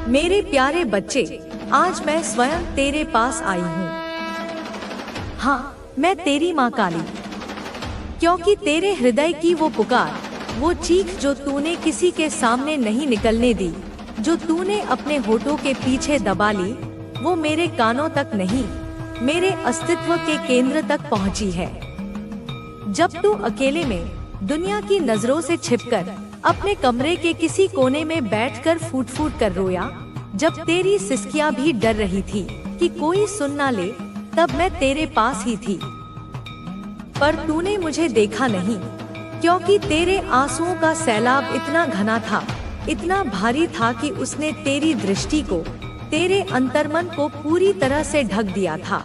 मेरे प्यारे बच्चे, आज मैं स्वयं तेरे पास आई हूँ। हाँ, मैं तेरी माँ काली, क्योंकि तेरे हृदय की वो पुकार, वो चीख जो तूने किसी के सामने नहीं निकलने दी, जो तूने अपने होठों के पीछे दबा ली, वो मेरे कानों तक नहीं, मेरे अस्तित्व के केंद्र तक पहुँची है। जब तू अकेले में दुनिया की नजरों से छिपकर अपने कमरे के किसी कोने में बैठकर फूट फूट कर रोया, जब तेरी सिसकियां भी डर रही थी कि कोई सुन ना ले, तब मैं तेरे पास ही थी। पर तूने मुझे देखा नहीं, क्योंकि तेरे आंसुओं का सैलाब इतना घना था, इतना भारी था कि उसने तेरी दृष्टि को, तेरे अंतर्मन को पूरी तरह से ढक दिया था।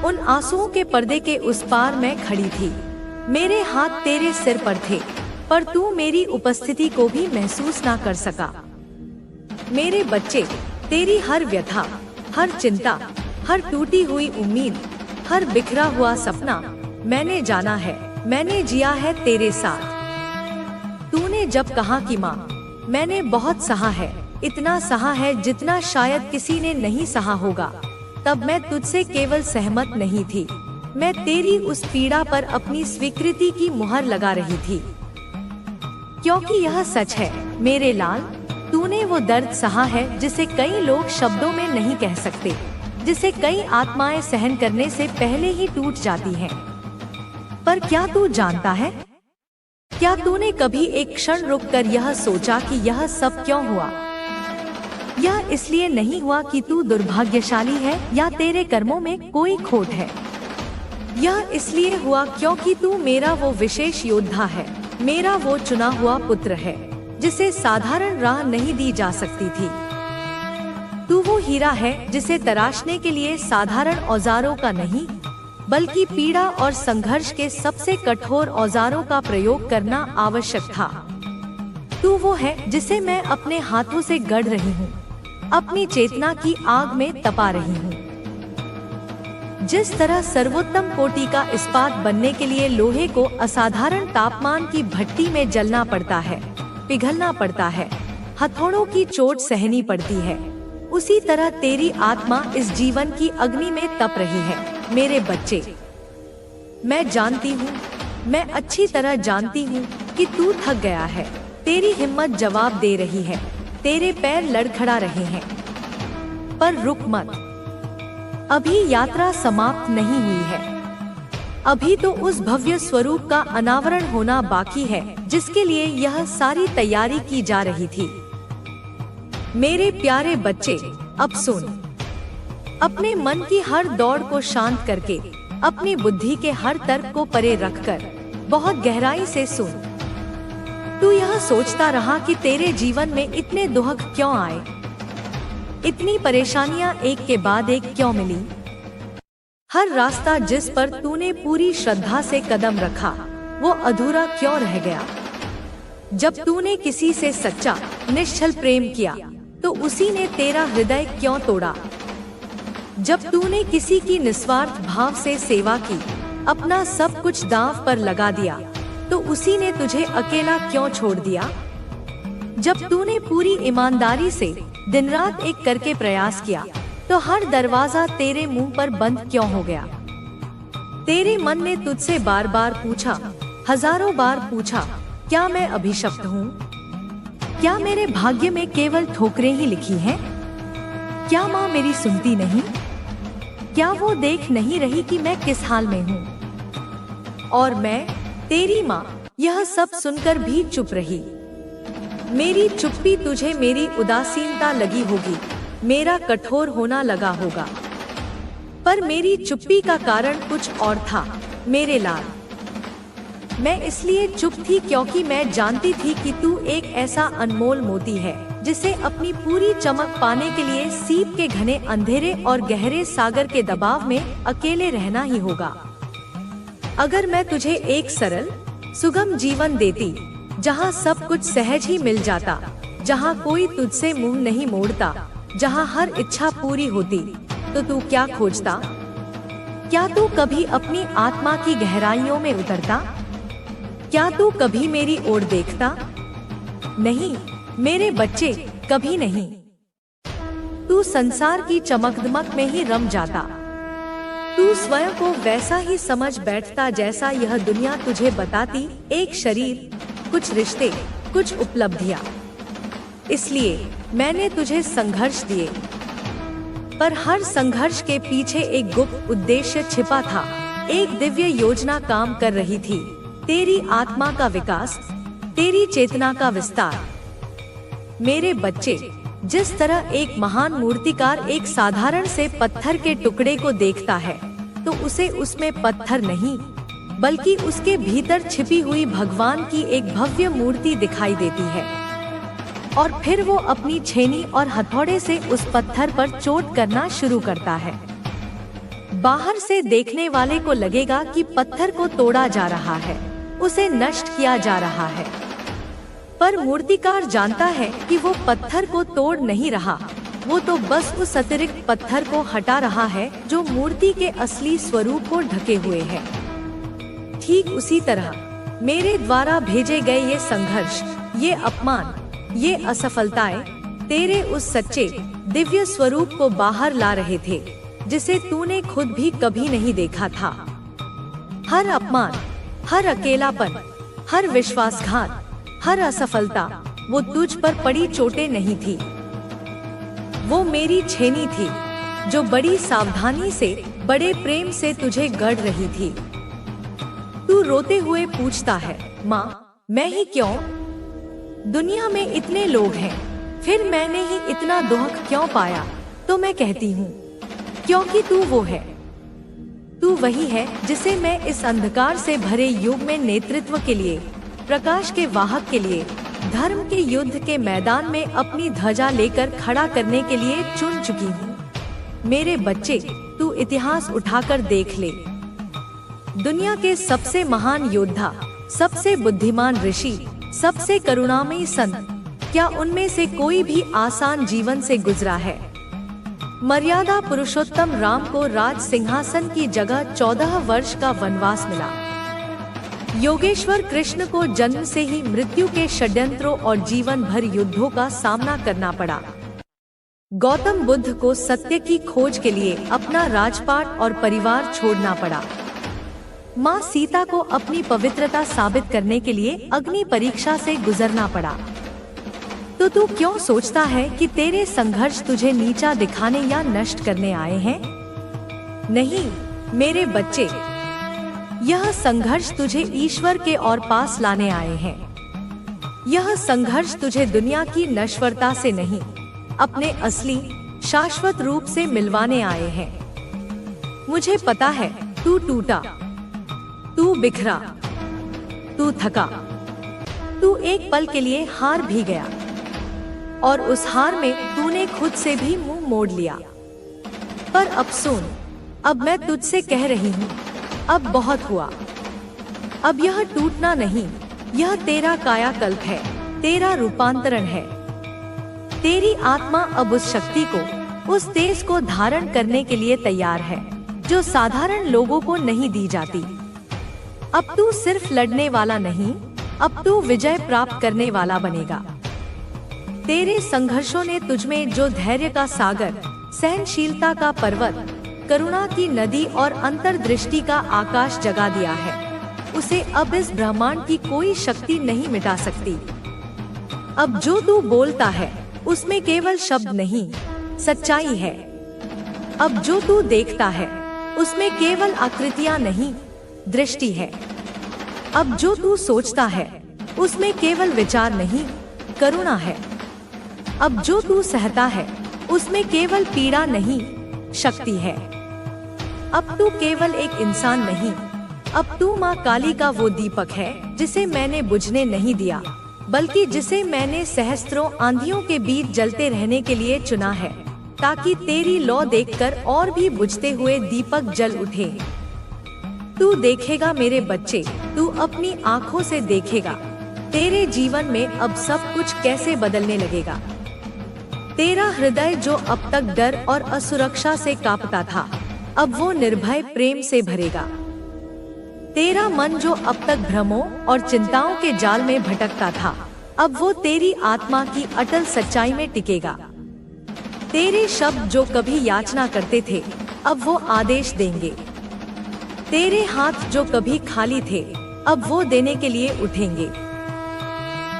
उन आंसुओं के पर्दे के उस पार मैं खड़ी थी, मेरे हाथ तेरे सिर पर थे, पर तू मेरी उपस्थिति को भी महसूस ना कर सका। मेरे बच्चे, तेरी हर व्यथा, हर चिंता, हर टूटी हुई उम्मीद, हर बिखरा हुआ सपना मैंने जाना है, मैंने जिया है तेरे साथ। तूने जब कहा कि माँ, मैंने बहुत सहा है, इतना सहा है जितना शायद किसी ने नहीं सहा होगा, तब मैं तुझसे केवल सहमत नहीं थी, मैं तेरी उस पीड़ा पर अपनी स्वीकृति की मुहर लगा रही थी। क्योंकि यह सच है मेरे लाल, तूने वो दर्द सहा है जिसे कई लोग शब्दों में नहीं कह सकते, जिसे कई आत्माएं सहन करने से पहले ही टूट जाती हैं। पर क्या तू जानता है, क्या तूने कभी एक क्षण रुककर यह सोचा कि यह सब क्यों हुआ? यह इसलिए नहीं हुआ कि तू दुर्भाग्यशाली है या तेरे कर्मों में कोई खोट है। यह इसलिए हुआ क्योंकि तू मेरा वो विशेष योद्धा है, मेरा वो चुना हुआ पुत्र है, जिसे साधारण राह नहीं दी जा सकती थी। तू वो हीरा है जिसे तराशने के लिए साधारण औजारों का नहीं, बल्कि पीड़ा और संघर्ष के सबसे कठोर औजारों का प्रयोग करना आवश्यक था। तू वो है जिसे मैं अपने हाथों से गढ़ रही हूँ, अपनी चेतना की आग में तपा रही हूँ। जिस तरह सर्वोत्तम कोटि का इस्पात बनने के लिए लोहे को असाधारण तापमान की भट्टी में जलना पड़ता है, पिघलना पड़ता है, हथौड़ों की चोट सहनी पड़ती है, उसी तरह तेरी आत्मा इस जीवन की अग्नि में तप रही है। मेरे बच्चे, मैं जानती हूँ, मैं अच्छी तरह जानती हूँ कि तू थक गया है, तेरी हिम्मत जवाब दे रही है, तेरे पैर लड़खड़ा रहे हैं। पर रुक मत, अभी यात्रा समाप्त नहीं हुई है। अभी तो उस भव्य स्वरूप का अनावरण होना बाकी है जिसके लिए यह सारी तैयारी की जा रही थी। मेरे प्यारे बच्चे, अब सुन, अपने मन की हर दौड़ को शांत करके, अपनी बुद्धि के हर तर्क को परे रखकर बहुत गहराई से सुन। तू यह सोचता रहा कि तेरे जीवन में इतने दुख क्यों आए, इतनी परेशानियां एक के बाद एक क्यों मिली? हर रास्ता जिस पर तूने पूरी श्रद्धा से कदम रखा, वो अधूरा क्यों रह गया? जब तूने किसी से सच्चा, निश्चल प्रेम किया, तो उसी ने तेरा हृदय क्यों तोड़ा? जब तूने किसी की निस्वार्थ भाव से सेवा की, अपना सब कुछ दांव पर लगा दिया, तो उसी ने तुझे अकेला क्यों छोड़ दिया? जब तूने पूरी ईमानदारी से दिन रात एक करके प्रयास किया, तो हर दरवाजा तेरे मुंह पर बंद क्यों हो गया? तेरे मन ने तुझसे बार बार पूछा, हजारों बार पूछा, क्या मैं अभिशप्त हूँ? क्या मेरे भाग्य में केवल ठोकरें ही लिखी हैं? क्या माँ मेरी सुनती नहीं? क्या वो देख नहीं रही कि मैं किस हाल में हूँ? और मैं, तेरी माँ, यह सब सुनकर भी चुप रही। मेरी चुप्पी तुझे मेरी उदासीनता लगी होगी, मेरा कठोर होना लगा होगा, पर मेरी चुप्पी का कारण कुछ और था मेरे लाल। मैं इसलिए चुप थी क्योंकि मैं जानती थी कि तू एक ऐसा अनमोल मोती है जिसे अपनी पूरी चमक पाने के लिए सीप के घने अंधेरे और गहरे सागर के दबाव में अकेले रहना ही होगा। अगर मैं तुझे एक सरल, सुगम जीवन देती, जहाँ सब कुछ सहज ही मिल जाता, जहाँ कोई तुझसे मुंह नहीं मोड़ता, जहाँ हर इच्छा पूरी होती, तो तू क्या खोजता? क्या तू कभी अपनी आत्मा की गहराइयों में उतरता? क्या तू कभी मेरी ओर देखता? नहीं मेरे बच्चे, कभी नहीं। तू संसार की चमकदमक में ही रम जाता। तू स्वयं को वैसा ही समझ बैठता जैसा यह दुनिया तुझे बताती, एक शरीर, कुछ रिश्ते, कुछ उपलब्धियां। इसलिए मैंने तुझे संघर्ष दिए, पर हर संघर्ष के पीछे एक गुप्त उद्देश्य छिपा था। एक दिव्य योजना काम कर रही थी, तेरी आत्मा का विकास, तेरी चेतना का विस्तार। मेरे बच्चे, जिस तरह एक महान मूर्तिकार एक साधारण से पत्थर के टुकड़े को देखता है, तो उसे उसमें पत्थर नहीं, बल्कि उसके भीतर छिपी हुई भगवान की एक भव्य मूर्ति दिखाई देती है। और फिर वो अपनी छेनी और हथौड़े से उस पत्थर पर चोट करना शुरू करता है। बाहर से देखने वाले को लगेगा कि पत्थर को तोड़ा जा रहा है, उसे नष्ट किया जा रहा है, पर मूर्तिकार जानता है कि वो पत्थर को तोड़ नहीं रहा, वो तो बस उस अतिरिक्त पत्थर को हटा रहा है जो मूर्ति के असली स्वरूप को ढके हुए है। ठीक उसी तरह मेरे द्वारा भेजे गए ये संघर्ष, ये अपमान, ये असफलताएं तेरे उस सच्चे दिव्य स्वरूप को बाहर ला रहे थे, जिसे तूने खुद भी कभी नहीं देखा था। हर अपमान, हर अकेलापन, हर विश्वासघात, हर असफलता वो तुझ पर पड़ी चोटें नहीं थी, वो मेरी छेनी थी जो बड़ी सावधानी से, बड़े प्रेम से तुझे गढ़ रही थी। तू रोते हुए पूछता है, माँ, मैं ही क्यों? दुनिया में इतने लोग हैं, फिर मैंने ही इतना दुख क्यों पाया? तो मैं कहती हूँ, क्योंकि तू वो है, तू वही है जिसे मैं इस अंधकार से भरे युग में नेतृत्व के लिए, प्रकाश के वाहक के लिए, धर्म के युद्ध के मैदान में अपनी ध्वजा लेकर खड़ा करने के लिए चुन चुकी हूँ। मेरे बच्चे, तू इतिहास उठाकर देख ले। दुनिया के सबसे महान योद्धा, सबसे बुद्धिमान ऋषि, सबसे करुणामयी संत, क्या उनमें से कोई भी आसान जीवन से गुजरा है? मर्यादा पुरुषोत्तम राम को राज सिंहासन की जगह 14 वर्ष का वनवास मिला। योगेश्वर कृष्ण को जन्म से ही मृत्यु के षड्यंत्रों और जीवन भर युद्धों का सामना करना पड़ा। गौतम बुद्ध को सत्य की खोज के लिए अपना राजपाट और परिवार छोड़ना पड़ा। माँ सीता को अपनी पवित्रता साबित करने के लिए अग्नि परीक्षा से गुजरना पड़ा। तो तू क्यों सोचता है कि तेरे संघर्ष तुझे नीचा दिखाने या नष्ट करने आए हैं? नहीं मेरे बच्चे, यह संघर्ष तुझे ईश्वर के और पास लाने आए हैं। यह संघर्ष तुझे दुनिया की नश्वरता से नहीं, अपने असली शाश्वत रूप से मिलवाने आए हैं। मुझे पता है, तू टूटा, तू बिखरा, तू थका, तू एक पल के लिए हार भी गया, और उस हार में तूने खुद से भी मुंह मोड़ लिया। पर अब सुन, अब मैं तुझसे कह रही हूँ, अब बहुत हुआ। अब यह टूटना नहीं, यह तेरा कायाकल्प है, तेरा रूपांतरण है। तेरी आत्मा अब उस शक्ति को, उस तेज को धारण करने के लिए तैयार है, जो साधारण लोगों को नहीं दी जाती। अब तू सिर्फ लड़ने वाला नहीं, अब तू विजय प्राप्त करने वाला बनेगा। तेरे संघर्षों ने तुझमें जो धैर्य का सागर, सहनशीलता का पर्वत, करुणा की नदी और अंतर्दृष्टि का आकाश जगा दिया है, उसे अब इस ब्रह्मांड की कोई शक्ति नहीं मिटा सकती। अब जो तू बोलता है उसमें केवल शब्द नहीं, सच्चाई है। अब जो तू देखता है उसमें केवल आकृतियां नहीं, दृष्टि है। अब जो तू सोचता है उसमें केवल विचार नहीं, करुणा है। अब जो तू सहता है उसमें केवल पीड़ा नहीं, शक्ति है। अब तू केवल एक इंसान नहीं, अब तू माँ काली का वो दीपक है जिसे मैंने बुझने नहीं दिया, बल्कि जिसे मैंने सहस्त्रों आंधियों के बीच जलते रहने के लिए चुना है, ताकि तेरी लौ देखकर और भी बुझते हुए दीपक जल उठे। तू देखेगा मेरे बच्चे, तू अपनी आँखों से देखेगा, तेरे जीवन में अब सब कुछ कैसे बदलने लगेगा। तेरा हृदय जो अब तक डर और असुरक्षा से कांपता था, अब वो निर्भय प्रेम से भरेगा। तेरा मन जो अब तक भ्रमों और चिंताओं के जाल में भटकता था, अब वो तेरी आत्मा की अटल सच्चाई में टिकेगा। तेरे शब्द जो कभी याचना करते थे, अब वो आदेश देंगे। तेरे हाथ जो कभी खाली थे, अब वो देने के लिए उठेंगे।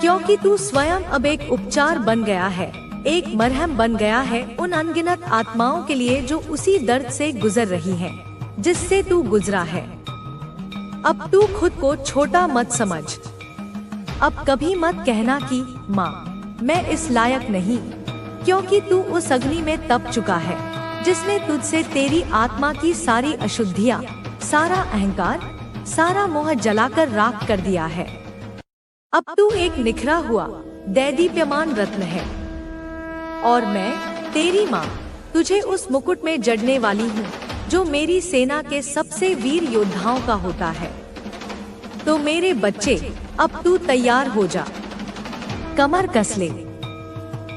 क्योंकि तू स्वयं अब एक उपचार बन गया है, एक मरहम बन गया है उन अनगिनत आत्माओं के लिए जो उसी दर्द से गुजर रही हैं, जिससे तू गुजरा है। अब तू खुद को छोटा मत समझ। अब कभी मत कहना कि माँ मैं इस लायक नहीं, क्योंकि तू उस अग्नि में तप चुका है जिसने तुझसे तेरी आत्मा की सारी अशुद्धियाँ, सारा अहंकार, सारा मोह जलाकर राख कर दिया है। अब तू एक निखरा हुआ दैदीप्यमान रत्न है, और मैं तेरी माँ तुझे उस मुकुट में जड़ने वाली हूँ जो मेरी सेना के सबसे वीर योद्धाओं का होता है। तो मेरे बच्चे, अब तू तैयार हो जा, कमर कस ले।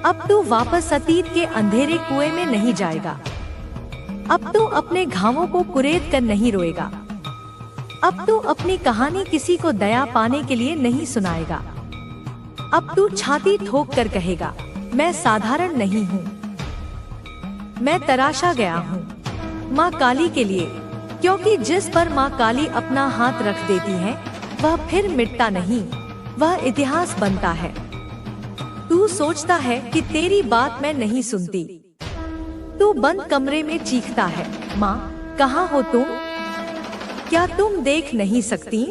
अब तू वापस अतीत के अंधेरे कुएं में नहीं जाएगा। अब तू अपने घावों को कुरेद कर नहीं रोएगा। अब तू अपनी कहानी किसी को दया पाने के लिए नहीं सुनाएगा। अब तू छाती ठोक कर कहेगा, मैं साधारण नहीं हूँ, मैं तराशा गया हूँ माँ काली के लिए। क्योंकि जिस पर माँ काली अपना हाथ रख देती है वह फिर मिटता नहीं, वह इतिहास बनता है। तू सोचता है कि तेरी बात मैं नहीं सुनती। तू बंद कमरे में चीखता है, माँ कहाँ हो तुम? क्या तुम देख नहीं सकती?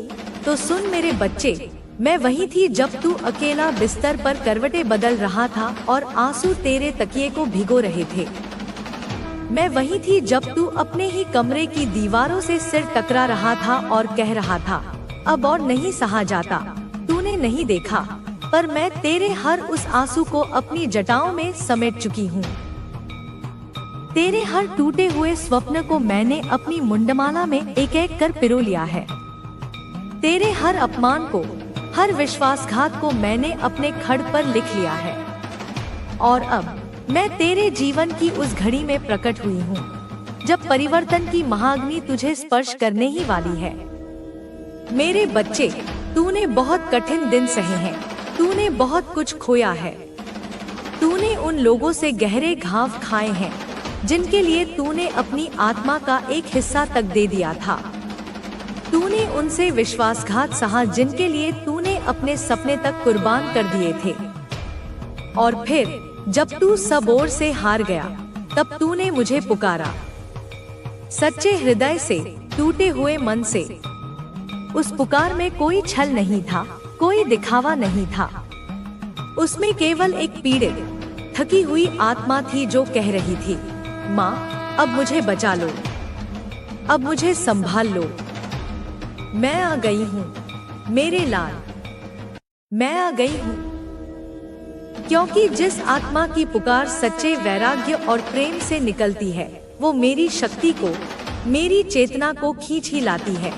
तो सुन मेरे बच्चे, मैं वही थी जब तू अकेला बिस्तर पर करवटें बदल रहा था और आंसू तेरे तकिए को भिगो रहे थे। मैं वही थी जब तू अपने ही कमरे की दीवारों से सिर टकरा रहा था और कह रहा था, अब और नहीं सहा जाता। तूने नहीं देखा, पर मैं तेरे हर उस आंसू को अपनी जटाओं में समेट चुकी हूँ। तेरे हर टूटे हुए स्वप्न को मैंने अपनी मुंडमाला में एक एक कर पिरो लिया है। तेरे हर अपमान को, हर विश्वासघात को मैंने अपने खड़ पर लिख लिया है। और अब मैं तेरे जीवन की उस घड़ी में प्रकट हुई हूँ जब परिवर्तन की महाअग्नि तुझे स्पर्श करने ही वाली है। मेरे बच्चे, तूने बहुत कठिन दिन सहे हैं, तूने बहुत कुछ खोया है। तूने उन लोगों से गहरे घाव खाए हैं जिनके लिए तूने अपनी आत्मा का एक हिस्सा तक दे दिया था। तूने उनसे विश्वासघात सहा जिनके लिए तूने अपने सपने तक कुर्बान कर दिए थे। और फिर जब तू सब ओर से हार गया, तब तूने मुझे पुकारा सच्चे हृदय से, टूटे हुए मन से। उस पुकार में कोई छल नहीं था, कोई दिखावा नहीं था। उसमें केवल एक पीड़ित, थकी हुई आत्मा थी जो कह रही थी, माँ अब मुझे बचा लो, अब मुझे संभाल लो। मैं आ गई हूँ मेरे लाल, मैं आ गई हूँ। क्योंकि जिस आत्मा की पुकार सच्चे वैराग्य और प्रेम से निकलती है, वो मेरी शक्ति को, मेरी चेतना को खींच ही लाती है।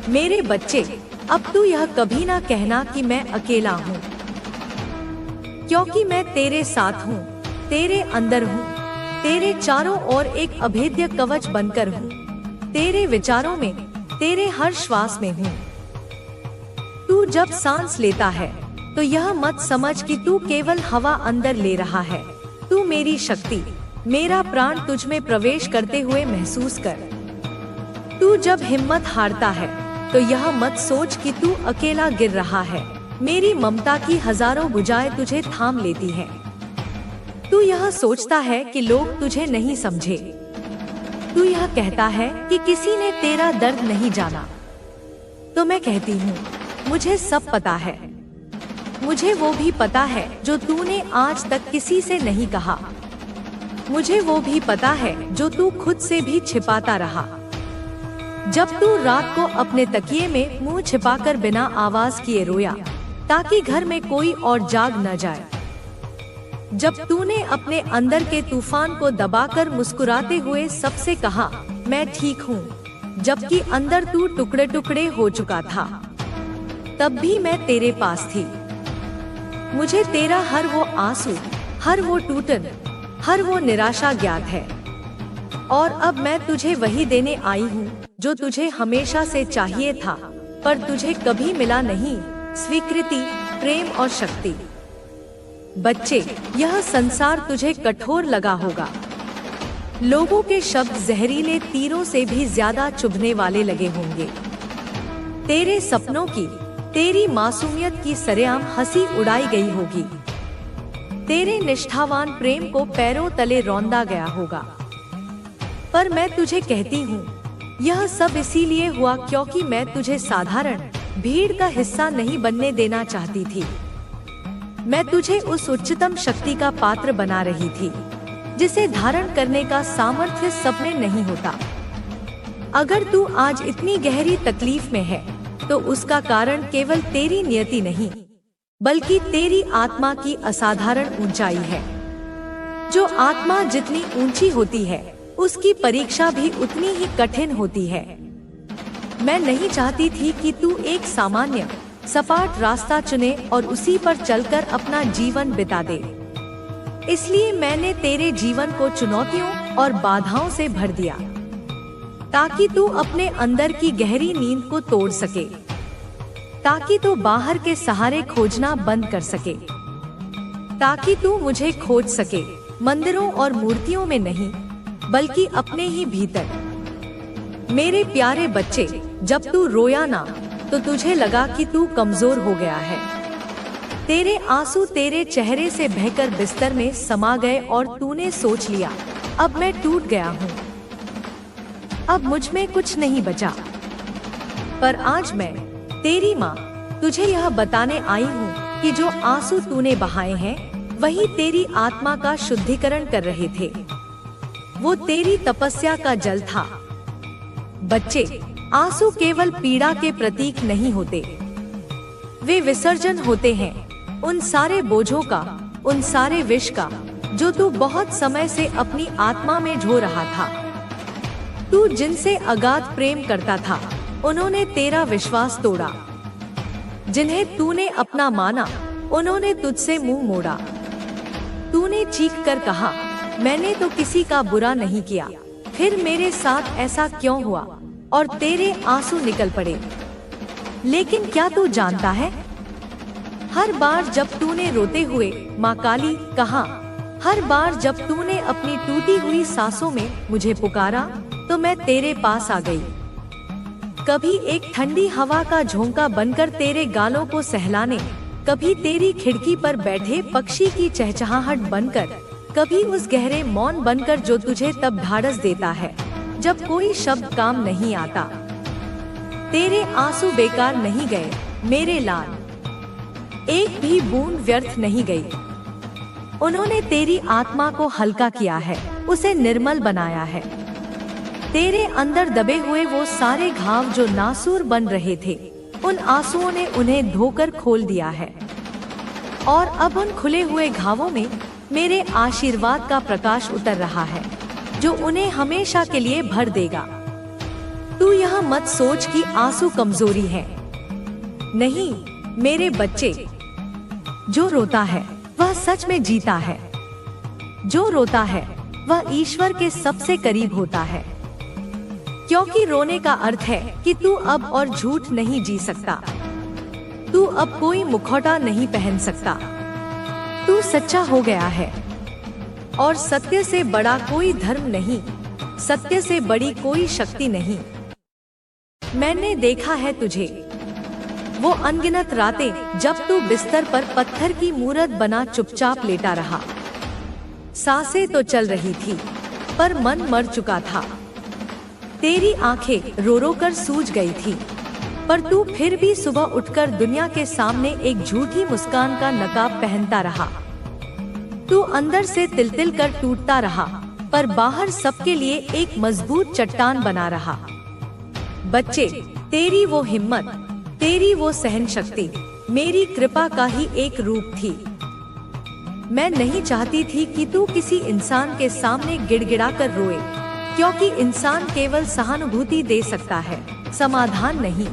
मेरे बच्चे, अब तू यह कभी ना कहना कि मैं अकेला हूँ, क्योंकि मैं तेरे साथ हूँ, तेरे अंदर हूँ, तेरे चारों ओर एक अभेद्य कवच बनकर हूँ, तेरे विचारों में, तेरे हर श्वास में हूँ। तू जब सांस लेता है तो यह मत समझ कि तू केवल हवा अंदर ले रहा है। तू मेरी शक्ति, मेरा प्राण तुझ में प्रवेश करते हुए महसूस कर। तू जब हिम्मत हारता है तो यह मत सोच कि तू अकेला गिर रहा है। मेरी ममता की हजारों भुजाएं तुझे थाम लेती हैं। तू यह सोचता है कि लोग तुझे नहीं समझे। तू यह कहता है कि किसी ने तेरा दर्द नहीं जाना। तो मैं कहती हूँ, मुझे सब पता है। मुझे वो भी पता है जो तूने आज तक किसी से नहीं कहा। मुझे वो भी पता है जो तू खुद से भी छिपाता रहा। जब तू रात को अपने तकिए में मुंह छिपाकर बिना आवाज किए रोया, ताकि घर में कोई और जाग न जाए। जब तूने अपने अंदर के तूफान को दबाकर मुस्कुराते हुए सबसे कहा, मैं ठीक हूँ, जबकि अंदर तू टुकड़े टुकड़े हो चुका था, तब भी मैं तेरे पास थी। मुझे तेरा हर वो आंसू, हर वो टूटन, हर वो निराशा ज्ञात है। और अब मैं तुझे वही देने आई हूँ जो तुझे हमेशा से चाहिए था, पर तुझे कभी मिला नहीं, स्वीकृति, प्रेम और शक्ति। बच्चे, यह संसार तुझे कठोर लगा होगा। लोगों के शब्द जहरीले तीरों से भी ज्यादा चुभने वाले लगे होंगे। तेरे सपनों की, तेरी मासूमियत की सरेआम हंसी उड़ाई गई होगी। तेरे निष्ठावान प्रेम को पैरों तले रौंदा गया होगा। पर मैं तुझे कहती हूँ, यह सब इसीलिए हुआ क्योंकि मैं तुझे साधारण भीड़ का हिस्सा नहीं बनने देना चाहती थी। मैं तुझे उस उच्चतम शक्ति का पात्र बना रही थी जिसे धारण करने का सामर्थ्य सब में नहीं होता। अगर तू आज इतनी गहरी तकलीफ में है तो उसका कारण केवल तेरी नियति नहीं, बल्कि तेरी आत्मा की असाधारण ऊंचाई है। जो आत्मा जितनी ऊंची होती है, उसकी परीक्षा भी उतनी ही कठिन होती है। मैं नहीं चाहती थी कि तू एक सामान्य सपाट रास्ता चुने और उसी पर चलकर अपना जीवन बिता दे। इसलिए मैंने तेरे जीवन को चुनौतियों और बाधाओं से भर दिया, ताकि तू अपने अंदर की गहरी नींद को तोड़ सके, ताकि तू बाहर के सहारे खोजना बंद कर सके, ताकि तू मुझे खोज सके मंदिरों और मूर्तियों में नहीं, बल्कि अपने ही भीतर। मेरे प्यारे बच्चे, जब तू रोया ना तो तुझे लगा कि तू कमजोर हो गया है। तेरे आंसू तेरे चेहरे से बहकर बिस्तर में समा गए और तूने सोच लिया, अब मैं टूट गया हूँ, अब मुझ में कुछ नहीं बचा। पर आज मैं, तेरी माँ, तुझे यह बताने आई हूँ कि जो आंसू तूने बहाए हैं, वही तेरी आत्मा का शुद्धिकरण कर रहे थे। वो तेरी तपस्या का जल था। बच्चे, आंसू केवल पीड़ा के प्रतीक नहीं होते, वे विसर्जन होते हैं उन सारे बोझों का, उन सारे विष का, जो तू बहुत समय से अपनी आत्मा में ढो रहा था। तू जिनसे अगाध प्रेम करता था, उन्होंने तेरा विश्वास तोड़ा। जिन्हें तूने अपना माना, उन्होंने तुझसे मुंह मोड़ा। तूने चीख कर कहा, मैंने तो किसी का बुरा नहीं किया, फिर मेरे साथ ऐसा क्यों हुआ? और तेरे आंसू निकल पड़े। लेकिन क्या तू जानता है, हर बार जब तूने रोते हुए माँ काली कहा, हर बार जब तूने अपनी टूटी हुई सांसों में मुझे पुकारा, तो मैं तेरे पास आ गई। कभी एक ठंडी हवा का झोंका बनकर तेरे गालों को सहलाने, कभी तेरी खिड़की पर बैठे पक्षी की चहचहाहट बनकर, कभी उस गहरे मौन बनकर जो तुझे तब ढाढ़स देता है जब कोई शब्द काम नहीं आता। तेरे आंसू बेकार नहीं गए मेरे लाल, एक भी बूंद व्यर्थ नहीं गई। उन्होंने तेरी आत्मा को हल्का किया है, उसे निर्मल बनाया है। तेरे अंदर दबे हुए वो सारे घाव जो नासूर बन रहे थे, उन आंसुओं ने उन्हें धोकर खोल दिया है। और अब उन खुले हुए घावों में मेरे आशीर्वाद का प्रकाश उतर रहा है, जो उन्हें हमेशा के लिए भर देगा। तू यह मत सोच कि आंसू कमजोरी है। नहीं मेरे बच्चे, जो रोता है वह सच में जीता है। जो रोता है वह ईश्वर के सबसे करीब होता है, क्योंकि रोने का अर्थ है कि तू अब और झूठ नहीं जी सकता। तू अब कोई मुखौटा नहीं पहन सकता। तू सच्चा हो गया है, और सत्य से बड़ा कोई धर्म नहीं, सत्य से बड़ी कोई शक्ति नहीं। मैंने देखा है तुझे, वो अनगिनत रातें जब तू बिस्तर पर पत्थर की मूरत बना चुपचाप लेटा रहा। सांसें तो चल रही थी, पर मन मर चुका था। तेरी आंखें रो रो कर सूज गई थी, पर तू फिर भी सुबह उठकर दुनिया के सामने एक झूठी मुस्कान का नकाब पहनता रहा। तू अंदर से तिल-तिल कर टूटता रहा, पर बाहर सबके लिए एक मजबूत चट्टान बना रहा। बच्चे, तेरी वो हिम्मत, तेरी वो सहन शक्ति मेरी कृपा का ही एक रूप थी। मैं नहीं चाहती थी कि तू किसी इंसान के सामने गिड़गिड़ा कर रोए, क्योंकि इंसान केवल सहानुभूति दे सकता है, समाधान नहीं।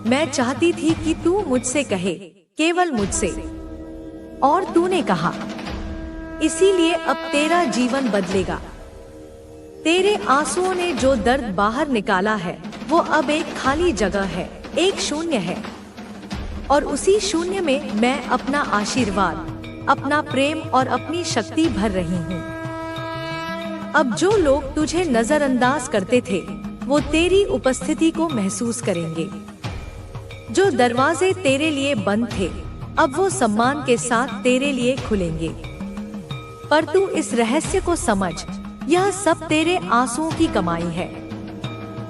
मैं चाहती थी कि तू मुझसे कहे, केवल मुझसे। और तूने कहा, इसीलिए अब तेरा जीवन बदलेगा। तेरे आंसुओं ने जो दर्द बाहर निकाला है, वो अब एक खाली जगह है, एक शून्य है। और उसी शून्य में मैं अपना आशीर्वाद, अपना प्रेम और अपनी शक्ति भर रही हूँ। अब जो लोग तुझे नजरअंदाज करते थे वो तेरी उपस्थिति को महसूस करेंगे। जो दरवाजे तेरे लिए बंद थे अब वो सम्मान के साथ तेरे लिए खुलेंगे। पर तू इस रहस्य को समझ, यह सब तेरे आंसुओं की कमाई है।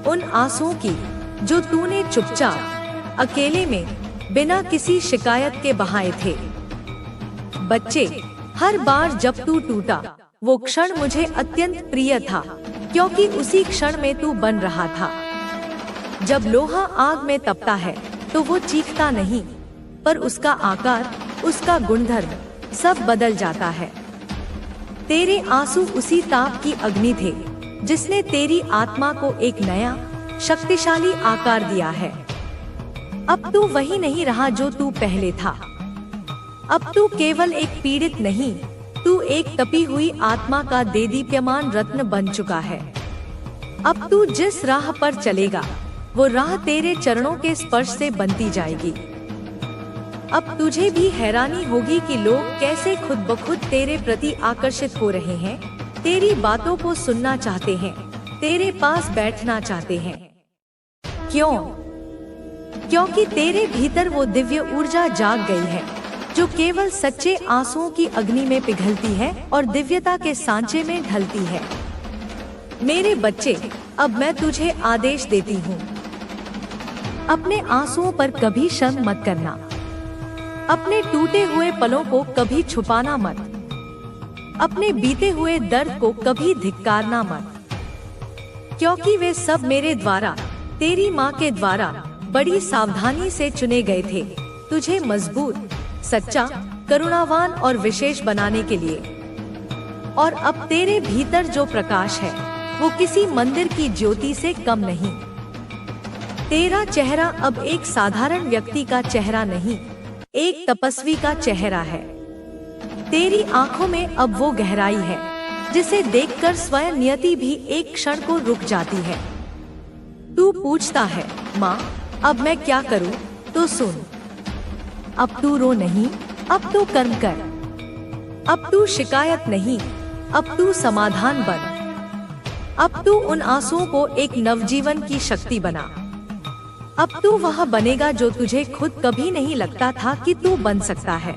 उन आंसुओं की जो तूने चुपचाप अकेले में बिना किसी शिकायत के बहाए थे। बच्चे, हर बार जब तू टूटा वो क्षण मुझे अत्यंत प्रिय था, क्योंकि उसी क्षण में तू बन रहा था। जब लोहा आग में तपता है तो वो चीखता नहीं, पर उसका आकार, उसका गुणधर्म सब बदल जाता है। तेरे आंसू उसी ताप की अग्नि थे जिसने तेरी आत्मा को एक नया शक्तिशाली आकार दिया है। अब तू वही नहीं रहा जो तू पहले था। अब तू केवल एक पीड़ित नहीं, तू एक तपी हुई आत्मा का देदीप्यमान रत्न बन चुका है। अब तू जिस राह पर चलेगा वो राह तेरे चरणों के स्पर्श से बनती जाएगी। अब तुझे भी हैरानी होगी कि लोग कैसे खुद ब खुद तेरे प्रति आकर्षित हो रहे हैं, तेरी बातों को सुनना चाहते हैं, तेरे पास बैठना चाहते हैं। क्यों? क्योंकि तेरे भीतर वो दिव्य ऊर्जा जाग गई है जो केवल सच्चे आंसुओं की अग्नि में पिघलती है और दिव्यता के सांचे में ढलती है। मेरे बच्चे, अब मैं तुझे आदेश देती हूँ, अपने आंसुओं पर कभी शर्म मत करना। अपने टूटे हुए पलों को कभी छुपाना मत। अपने बीते हुए दर्द को कभी धिक्कारना मत, क्योंकि वे सब मेरे द्वारा, तेरी माँ के द्वारा बड़ी सावधानी से चुने गए थे, तुझे मजबूत, सच्चा, करुणावान और विशेष बनाने के लिए। और अब तेरे भीतर जो प्रकाश है वो किसी मंदिर की ज्योति से कम नहीं। तेरा चेहरा अब एक साधारण व्यक्ति का चेहरा नहीं, एक तपस्वी का चेहरा है। तेरी आंखों में अब वो गहराई है जिसे देखकर स्वयं नियति भी एक क्षण को रुक जाती है। तू पूछता है, माँ अब मैं क्या करूँ? तो सुन, अब तू रो नहीं, अब तू कर्म कर। अब तू शिकायत नहीं, अब तू समाधान बन। अब तू उन आंसुओं को एक नवजीवन की शक्ति बना। अब तू वह बनेगा जो तुझे खुद कभी नहीं लगता था कि तू बन सकता है।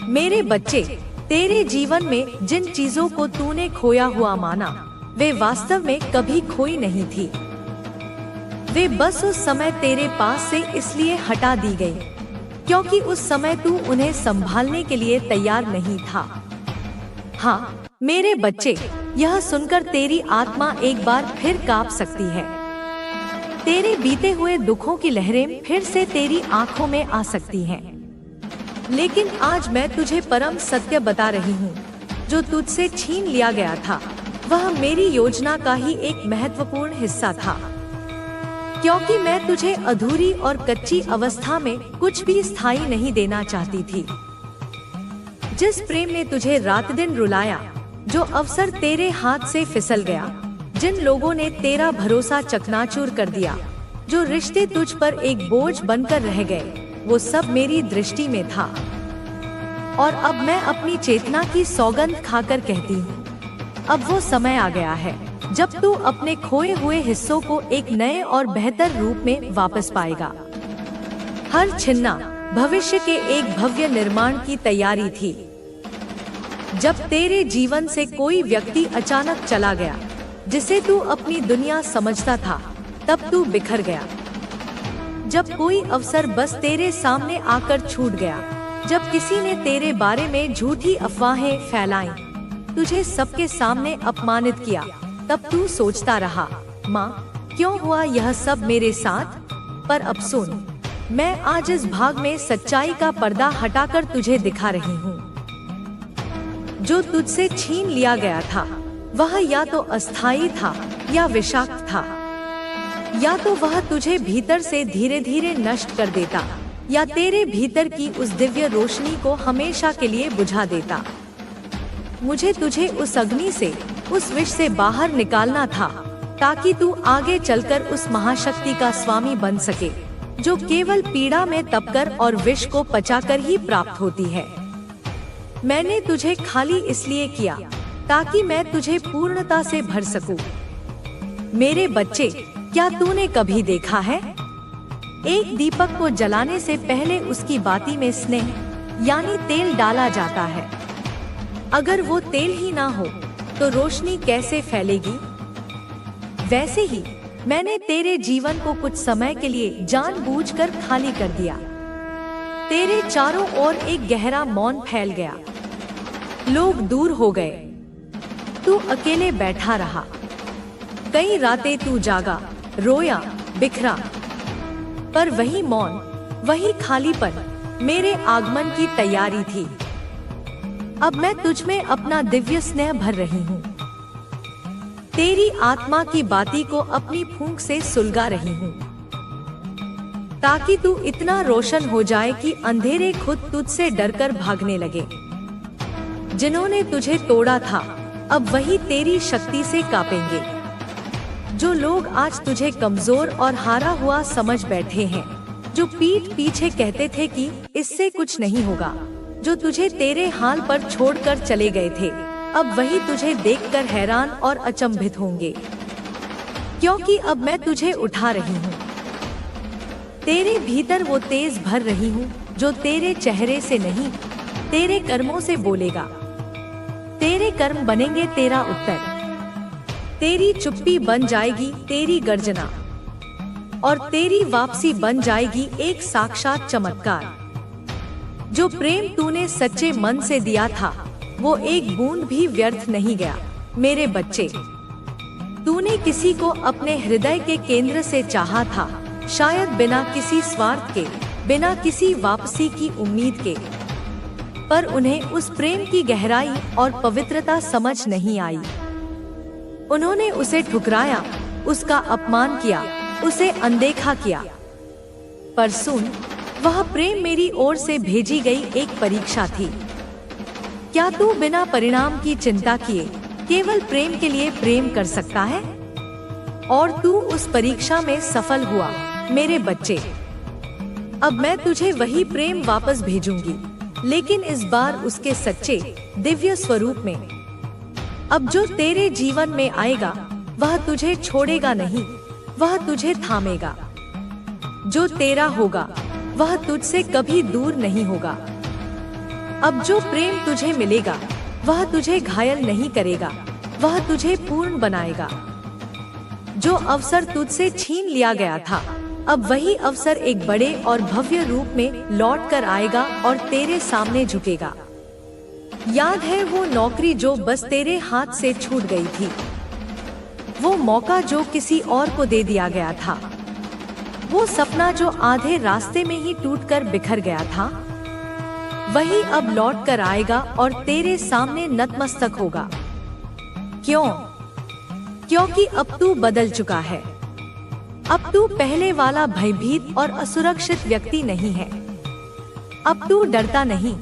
मेरे बच्चे, तेरे जीवन में जिन चीजों को तूने खोया हुआ माना वे वास्तव में कभी खोई नहीं थी। वे बस उस समय तेरे पास से इसलिए हटा दी गई क्योंकि उस समय तू उन्हें संभालने के लिए तैयार नहीं था। हाँ मेरे बच्चे, यह सुनकर तेरी आत्मा एक बार फिर कांप सकती है। तेरे बीते हुए दुखों की लहरें फिर से तेरी आंखों में आ सकती हैं। लेकिन आज मैं तुझे परम सत्य बता रही हूँ, जो तुझसे छीन लिया गया था वह मेरी योजना का ही एक महत्वपूर्ण हिस्सा था। क्योंकि मैं तुझे अधूरी और कच्ची अवस्था में कुछ भी स्थायी नहीं देना चाहती थी। जिस प्रेम ने तुझे रात दिन रुलाया, जो अवसर तेरे हाथ से फिसल गया, जिन लोगों ने तेरा भरोसा चकनाचूर कर दिया, जो रिश्ते तुझ पर एक बोझ बनकर रह गए, वो सब मेरी दृष्टि में था। और अब मैं अपनी चेतना की सौगंध खाकर कहती हूँ, अब वो समय आ गया है जब तू अपने खोए हुए हिस्सों को एक नए और बेहतर रूप में वापस पाएगा। हर छिन्ना भविष्य के एक भव्य निर्माण की तैयारी थी। जब तेरे जीवन से कोई व्यक्ति अचानक चला गया जिसे तू अपनी दुनिया समझता था, तब तू बिखर गया। जब कोई अवसर बस तेरे सामने आकर छूट गया, जब किसी ने तेरे बारे में झूठी अफवाहें फैलाई, तुझे सबके सामने अपमानित किया, तब तू सोचता रहा, माँ क्यों हुआ यह सब मेरे साथ? पर अब सुन, मैं आज इस भाग में सच्चाई का पर्दा हटाकर तुझे दिखा रही हूँ। जो तुझसे छीन लिया गया था वह या तो अस्थायी था या विषाक्त था, या तो वह तुझे भीतर से धीरे धीरे नष्ट कर देता, या तेरे भीतर की उस दिव्य रोशनी को हमेशा के लिए बुझा देता। मुझे तुझे उस अग्नि से, उस विष से बाहर निकालना था, ताकि तू आगे चलकर उस महाशक्ति का स्वामी बन सके, जो केवल पीड़ा में तपकर और विष को पचाकर ही प्राप्त होती है। मैंने तुझे खाली इसलिए किया ताकि मैं तुझे पूर्णता से भर सकूं। मेरे बच्चे, क्या तूने कभी देखा है, एक दीपक को जलाने से पहले उसकी बाती में स्नेह यानी तेल डाला जाता है। अगर वो तेल ही ना हो तो रोशनी कैसे फैलेगी? वैसे ही मैंने तेरे जीवन को कुछ समय के लिए जानबूझकर खाली कर दिया। तेरे चारों ओर एक गहरा मौन फैल गया। लोग दूर हो गए, तू अकेले बैठा रहा। कई रातें तू जागा, रोया, बिखरा, पर वही मौन, वही खालीपन मेरे आगमन की तैयारी थी। अब मैं तुझ में अपना दिव्य स्नेह भर रही हूँ। तेरी आत्मा की बाती को अपनी फूंक से सुलगा रही हूँ, ताकि तू इतना रोशन हो जाए कि अंधेरे खुद तुझसे डरकर भागने लगे। जिन्होंने तुझे तोड़ा था अब वही तेरी शक्ति से कांपेंगे। जो लोग आज तुझे कमजोर और हारा हुआ समझ बैठे हैं, जो पीठ पीछे कहते थे कि इससे कुछ नहीं होगा, जो तुझे तेरे हाल पर छोड़कर चले गए थे, अब वही तुझे देखकर हैरान और अचंभित होंगे, क्योंकि अब मैं तुझे उठा रही हूँ। तेरे भीतर वो तेज भर रही हूँ जो तेरे चेहरे से नहीं, तेरे कर्मों से बोलेगा। तेरे कर्म बनेंगे तेरा उत्तर, तेरी चुप्पी बन जाएगी तेरी गर्जना, और तेरी वापसी बन जाएगी एक साक्षात चमत्कार। जो प्रेम तूने सच्चे मन से दिया था वो एक बूंद भी व्यर्थ नहीं गया। मेरे बच्चे, तूने किसी को अपने हृदय के केंद्र से चाहा था, शायद बिना किसी स्वार्थ के, बिना किसी वापसी की उम्मीद के, पर उन्हें उस प्रेम की गहराई और पवित्रता समझ नहीं आई। उन्होंने उसे ठुकराया, उसका अपमान किया, उसे अनदेखा किया। पर सुन, वह प्रेम मेरी ओर से भेजी गई एक परीक्षा थी। क्या तू बिना परिणाम की चिंता किए केवल प्रेम के लिए प्रेम कर सकता है? और तू उस परीक्षा में सफल हुआ। मेरे बच्चे, अब मैं तुझे वही प्रेम वापस भेजूंगी, लेकिन इस बार उसके सच्चे दिव्य स्वरूप में। अब जो तेरे जीवन में आएगा वह तुझे छोड़ेगा नहीं, वह तुझे थामेगा। जो तेरा होगा वह तुझसे कभी दूर नहीं होगा। अब जो प्रेम तुझे मिलेगा वह तुझे घायल नहीं करेगा, वह तुझे पूर्ण बनाएगा। जो अवसर तुझसे छीन लिया गया था, अब वही अवसर एक बड़े और भव्य रूप में लौट कर आएगा और तेरे सामने झुकेगा। याद है वो नौकरी जो बस तेरे हाथ से छूट गई थी, वो मौका जो किसी और को दे दिया गया था, वो सपना जो आधे रास्ते में ही टूटकर बिखर गया था, वही अब लौट कर आएगा और तेरे सामने नतमस्तक होगा। क्यों? क्योंकि अब तू बदल चुका है। अब तू पहले वाला भयभीत और असुरक्षित व्यक्ति नहीं है। अब तू डरता नहीं,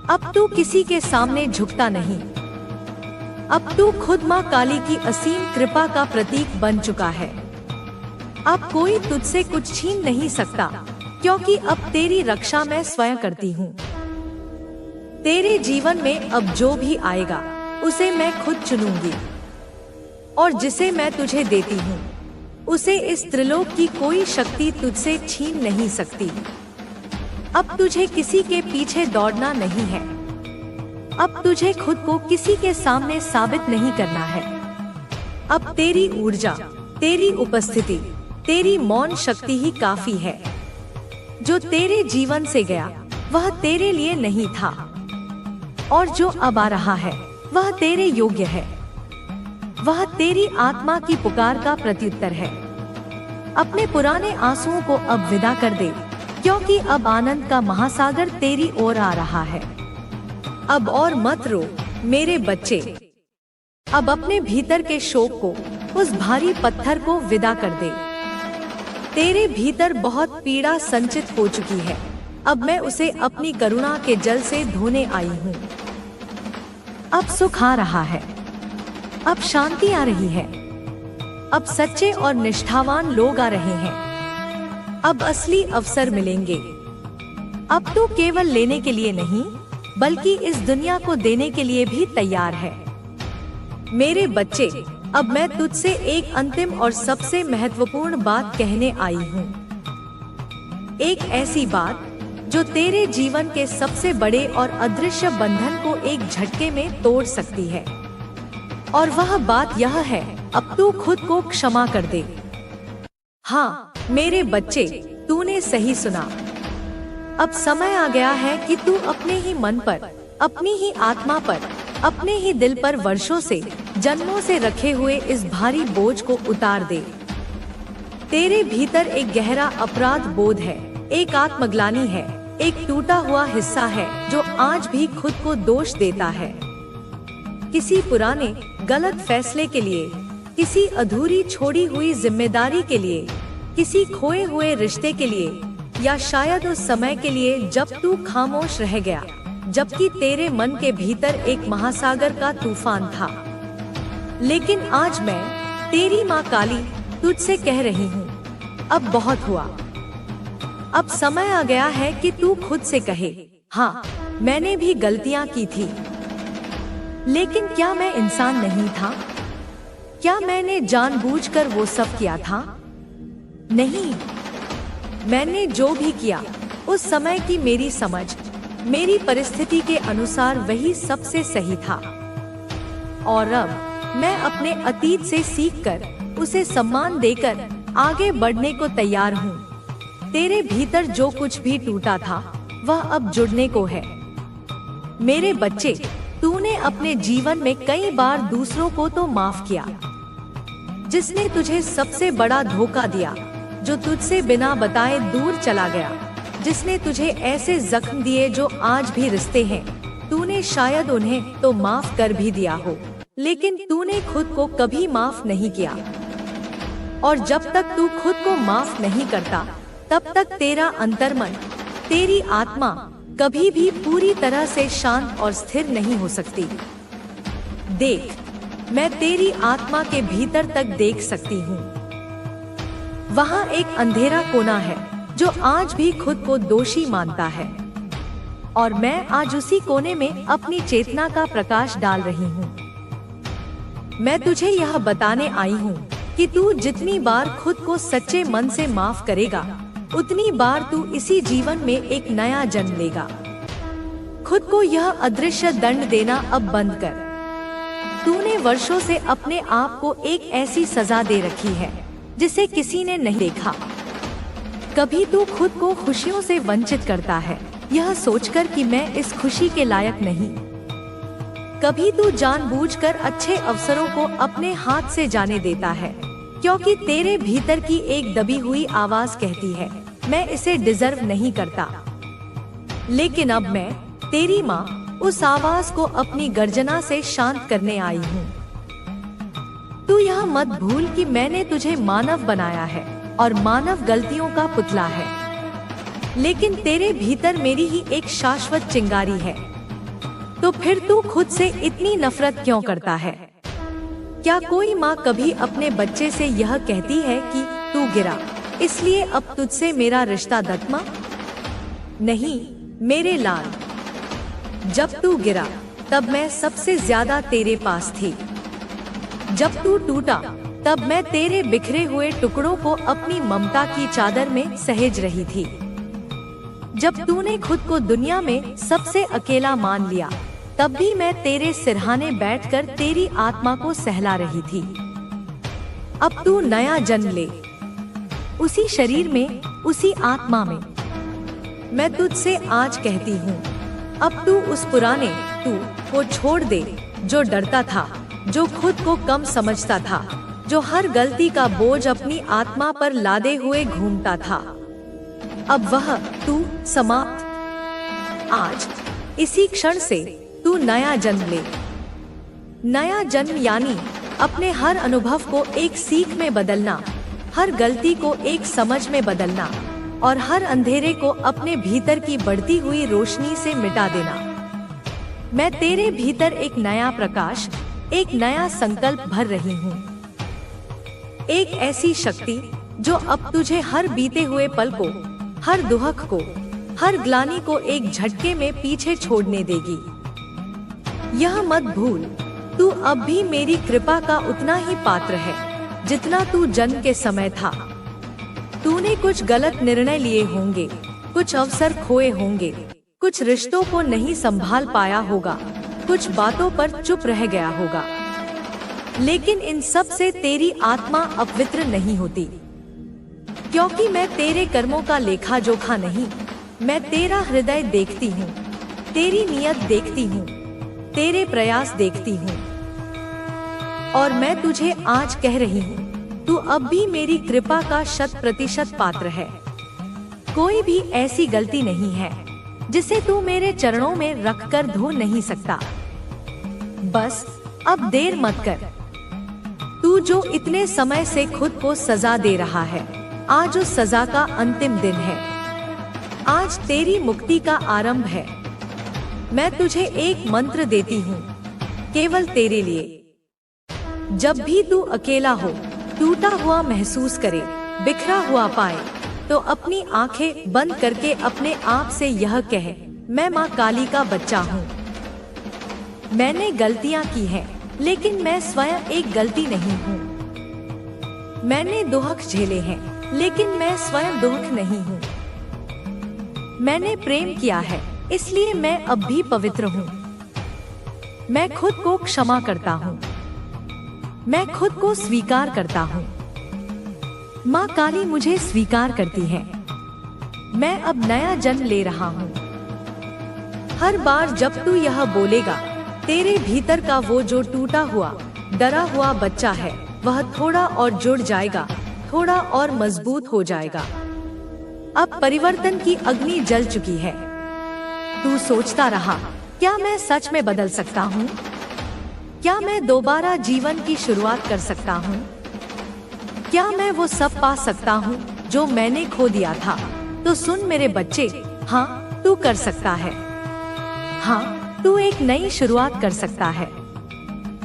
अब तू किसी के सामने झुकता नहीं। अब तू खुद माँ काली की असीम कृपा का प्रतीक बन चुका है। अब कोई तुझसे कुछ छीन नहीं सकता, क्योंकि अब तेरी रक्षा मैं स्वयं करती हूँ। तेरे जीवन में अब जो भी आएगा उसे मैं खुद चुनूंगी, और जिसे मैं तुझे देती हूँ उसे इस त्रिलोक की कोई शक्ति तुझसे छीन नहीं सकती। अब तुझे किसी के पीछे दौड़ना नहीं है। अब तुझे खुद को किसी के सामने साबित नहीं करना है। अब तेरी ऊर्जा, तेरी उपस्थिति, तेरी मौन शक्ति ही काफी है। जो तेरे जीवन से गया वह तेरे लिए नहीं था, और जो अब आ रहा है वह तेरे योग्य है। वह तेरी आत्मा की पुकार का प्रत्युत्तर है। अपने पुराने आंसुओं को अब विदा कर दे, क्योंकि अब आनंद का महासागर तेरी ओर आ रहा है। अब और मत रो मेरे बच्चे। अब अपने भीतर के शोक को, उस भारी पत्थर को विदा कर दे। तेरे भीतर बहुत पीड़ा संचित हो चुकी है, अब मैं उसे अपनी करुणा के जल से धोने आई हूँ। अब सुख आ रहा है, अब शांति आ रही है, अब सच्चे और निष्ठावान लोग आ रहे हैं, अब असली अवसर मिलेंगे। अब तो केवल लेने के लिए नहीं, बल्कि इस दुनिया को देने के लिए भी तैयार है। मेरे बच्चे, अब मैं तुझसे एक अंतिम और सबसे महत्वपूर्ण बात कहने आई हूँ। एक ऐसी बात जो तेरे जीवन के सबसे बड़े और अदृश्य बंधन को एक झटके में तोड़ सकती है। और वह बात यह है, अब तू खुद को क्षमा कर दे। हाँ मेरे बच्चे, तूने सही सुना। अब समय आ गया है कि तू अपने ही मन पर, अपनी ही आत्मा पर, अपने ही दिल पर वर्षों से, जन्मों से रखे हुए इस भारी बोझ को उतार दे। तेरे भीतर एक गहरा अपराध बोध है, एक आत्मग्लानि है, एक टूटा हुआ हिस्सा है जो आज भी खुद को दोष देता है। किसी पुराने गलत फैसले के लिए, किसी अधूरी छोड़ी हुई जिम्मेदारी के लिए, किसी खोए हुए रिश्ते के लिए, या शायद उस समय के लिए जब तू खामोश रह गया, जबकि तेरे मन के भीतर एक महासागर का तूफान था। लेकिन आज मैं, तेरी माँ काली, तुझसे कह रही हूँ, अब बहुत हुआ। अब समय आ गया है कि तू खुद से कहे, हाँ मैंने भी गलतियाँ की थी, लेकिन क्या मैं इंसान नहीं था? क्या मैंने जानबूझकर वो सब किया था? नहीं, मैंने जो भी किया उस समय की मेरी समझ, मेरी परिस्थिति के अनुसार वही सबसे सही था। और अब मैं अपने अतीत से सीखकर, उसे सम्मान देकर आगे बढ़ने को तैयार हूँ। तेरे भीतर जो कुछ भी टूटा था वह अब जुड़ने को है। मेरे बच्चे, तूने अपने जीवन में कई बार दूसरों को तो माफ किया, जिसने तुझे सबसे बड़ा धोखा दिया, जो तुझसे बिना बताए दूर चला गया, जिसने तुझे ऐसे जख्म दिए जो आज भी रिश्ते हैं, तूने शायद उन्हें तो माफ कर भी दिया हो, लेकिन तूने खुद को कभी माफ नहीं किया। और जब तक तू खुद को माफ नहीं करता, तब तक तेरा अंतर्मन, तेरी आत्मा कभी भी पूरी तरह से शांत और स्थिर नहीं हो सकती। देख, मैं तेरी आत्मा के भीतर तक देख सकती हूँ। वहाँ एक अंधेरा कोना है जो आज भी खुद को दोषी मानता है, और मैं आज उसी कोने में अपनी चेतना का प्रकाश डाल रही हूँ। मैं तुझे यह बताने आई हूँ कि तू जितनी बार खुद को सच्चे मन से माफ करेगा, उतनी बार तू इसी जीवन में एक नया जन्म लेगा। खुद को यह अदृश्य दंड देना अब बंद कर। तूने वर्षों से अपने आप को एक ऐसी सजा दे रखी है जिसे किसी ने नहीं देखा। कभी तू खुद को खुशियों से वंचित करता है, यह सोचकर कि मैं इस खुशी के लायक नहीं। कभी तू जानबूझकर अच्छे अवसरों को अपने हाथ से जाने देता है, क्योंकि तेरे भीतर की एक दबी हुई आवाज कहती है, मैं इसे डिजर्व नहीं करता। लेकिन अब मैं, तेरी माँ, उस आवाज को अपनी गर्जना से शांत करने आई हूँ। तू यह मत भूल कि मैंने तुझे मानव बनाया है और मानव गलतियों का पुतला है, लेकिन तेरे भीतर मेरी ही एक शाश्वत चिंगारी है। तो फिर तू खुद से इतनी नफरत क्यों करता है? क्या कोई माँ कभी अपने बच्चे से यह कहती है कि तू गिरा, इसलिए अब तुझसे मेरा रिश्ता दत्मा? नहीं मेरे लाल, जब तू गिरा तब मैं सबसे ज्यादा तेरे पास थी। जब तू टूटा तब मैं तेरे बिखरे हुए टुकड़ों को अपनी ममता की चादर में सहेज रही थी। जब तूने खुद को दुनिया में सबसे अकेला मान लिया, तब भी मैं तेरे सिरहाने बैठकर तेरी आत्मा को सहला रही थी। अब तू नया जन्म ले, उसी शरीर में, उसी आत्मा में। मैं तुझसे आज कहती हूँ, अब तू उस पुराने तू को छोड़ दे, जो डरता था, जो खुद को कम समझता था, जो हर गलती का बोझ अपनी आत्मा पर लादे हुए घूमता था। अब वह तू समाप्त। आज इसी क्षण से तू नया जन्म ले। नया जन्म यानी अपने हर अनुभव को एक सीख में बदलना, हर गलती को एक समझ में बदलना, और हर अंधेरे को अपने भीतर की बढ़ती हुई रोशनी से मिटा देना। मैं तेरे भीतर एक नया प्रकाश, एक नया संकल्प भर रही हूँ। एक ऐसी शक्ति जो अब तुझे हर बीते हुए पल को, हर दुहक को, हर ग्लानि को एक झटके में पीछे छोड़ने देगी। यह मत भूल, तू अब भी मेरी कृपा का उतना ही पात्र है जितना तू जन्म के समय था। तूने कुछ गलत निर्णय लिए होंगे, कुछ अवसर खोए होंगे, कुछ रिश्तों को नहीं संभाल पाया होगा, कुछ बातों पर चुप रह गया होगा, लेकिन इन सब से तेरी आत्मा अपवित्र नहीं होती, क्योंकि मैं तेरे कर्मों का लेखा जोखा नहीं, मैं तेरा हृदय देखती हूँ, तेरी नियत देखती हूँ, तेरे प्रयास देखती हूँ। और मैं तुझे आज कह रही हूँ, तू अब भी मेरी कृपा का 100% पात्र है। कोई भी ऐसी गलती नहीं है जिसे तू मेरे चरणों में रखकर धो नहीं सकता। बस अब देर मत कर। तू जो इतने समय से खुद को सजा दे रहा है, आज उस सजा का अंतिम दिन है। आज तेरी मुक्ति का आरंभ है। मैं तुझे एक मंत्र देती हूँ, केवल तेरे लिए। जब भी तू अकेला हो, टूटा हुआ महसूस करे, बिखरा हुआ पाए, तो अपनी आंखें बंद करके अपने आप से यह कहे, मैं माँ काली का बच्चा हूँ। मैंने गलतियाँ की हैं, लेकिन मैं स्वयं एक गलती नहीं हूँ। मैंने दुख झेले हैं, लेकिन मैं स्वयं दुख नहीं हूँ। मैंने प्रेम किया है, इसलिए मैं अब भी पवित्र हूँ। मैं खुद को क्षमा करता हूँ, मैं खुद को स्वीकार करता हूँ। माँ काली मुझे स्वीकार करती है। मैं अब नया जन्म ले रहा हूँ। हर बार जब तू यह बोलेगा, तेरे भीतर का वो जो टूटा हुआ, डरा हुआ बच्चा है, वह थोड़ा और जुड़ जाएगा, थोड़ा और मजबूत हो जाएगा। अब परिवर्तन की अग्नि जल चुकी है। तू सोचता रहा, क्या मैं सच में बदल सकता हूँ? क्या मैं दोबारा जीवन की शुरुआत कर सकता हूँ? क्या मैं वो सब पा सकता हूँ जो मैंने खो दिया था? तो सुन मेरे बच्चे, हाँ तू कर सकता है। हाँ, तू एक नई शुरुआत कर सकता है।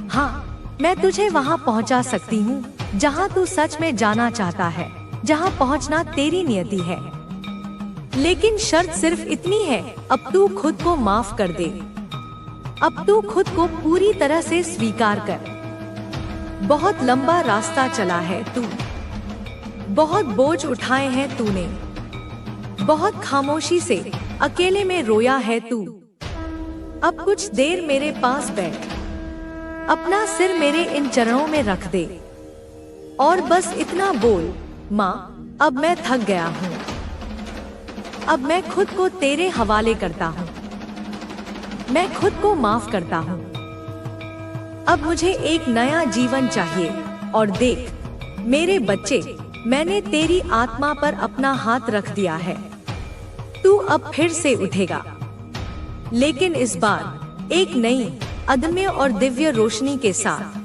हाँ, मैं तुझे वहाँ पहुँचा सकती हूँ जहाँ तू सच में जाना चाहता है, जहाँ पहुँचना तेरी नियति है। लेकिन शर्त सिर्फ इतनी है, अब तू खुद को माफ कर दे। अब तू खुद को पूरी तरह से स्वीकार कर। बहुत लंबा रास्ता चला है तू, बहुत बोझ उठाए हैं तूने, बहुत खामोशी से अकेले में रोया है तू। अब कुछ देर मेरे पास बैठ, अपना सिर मेरे इन चरणों में रख दे और बस इतना बोल, माँ अब मैं थक गया हूँ। अब मैं खुद को तेरे हवाले करता हूँ। मैं खुद को माफ करता हूँ। अब मुझे एक नया जीवन चाहिए। और देख मेरे बच्चे, मैंने तेरी आत्मा पर अपना हाथ रख दिया है। तू अब फिर से उठेगा, लेकिन इस बार एक नई, अदम्य और दिव्य रोशनी के साथ।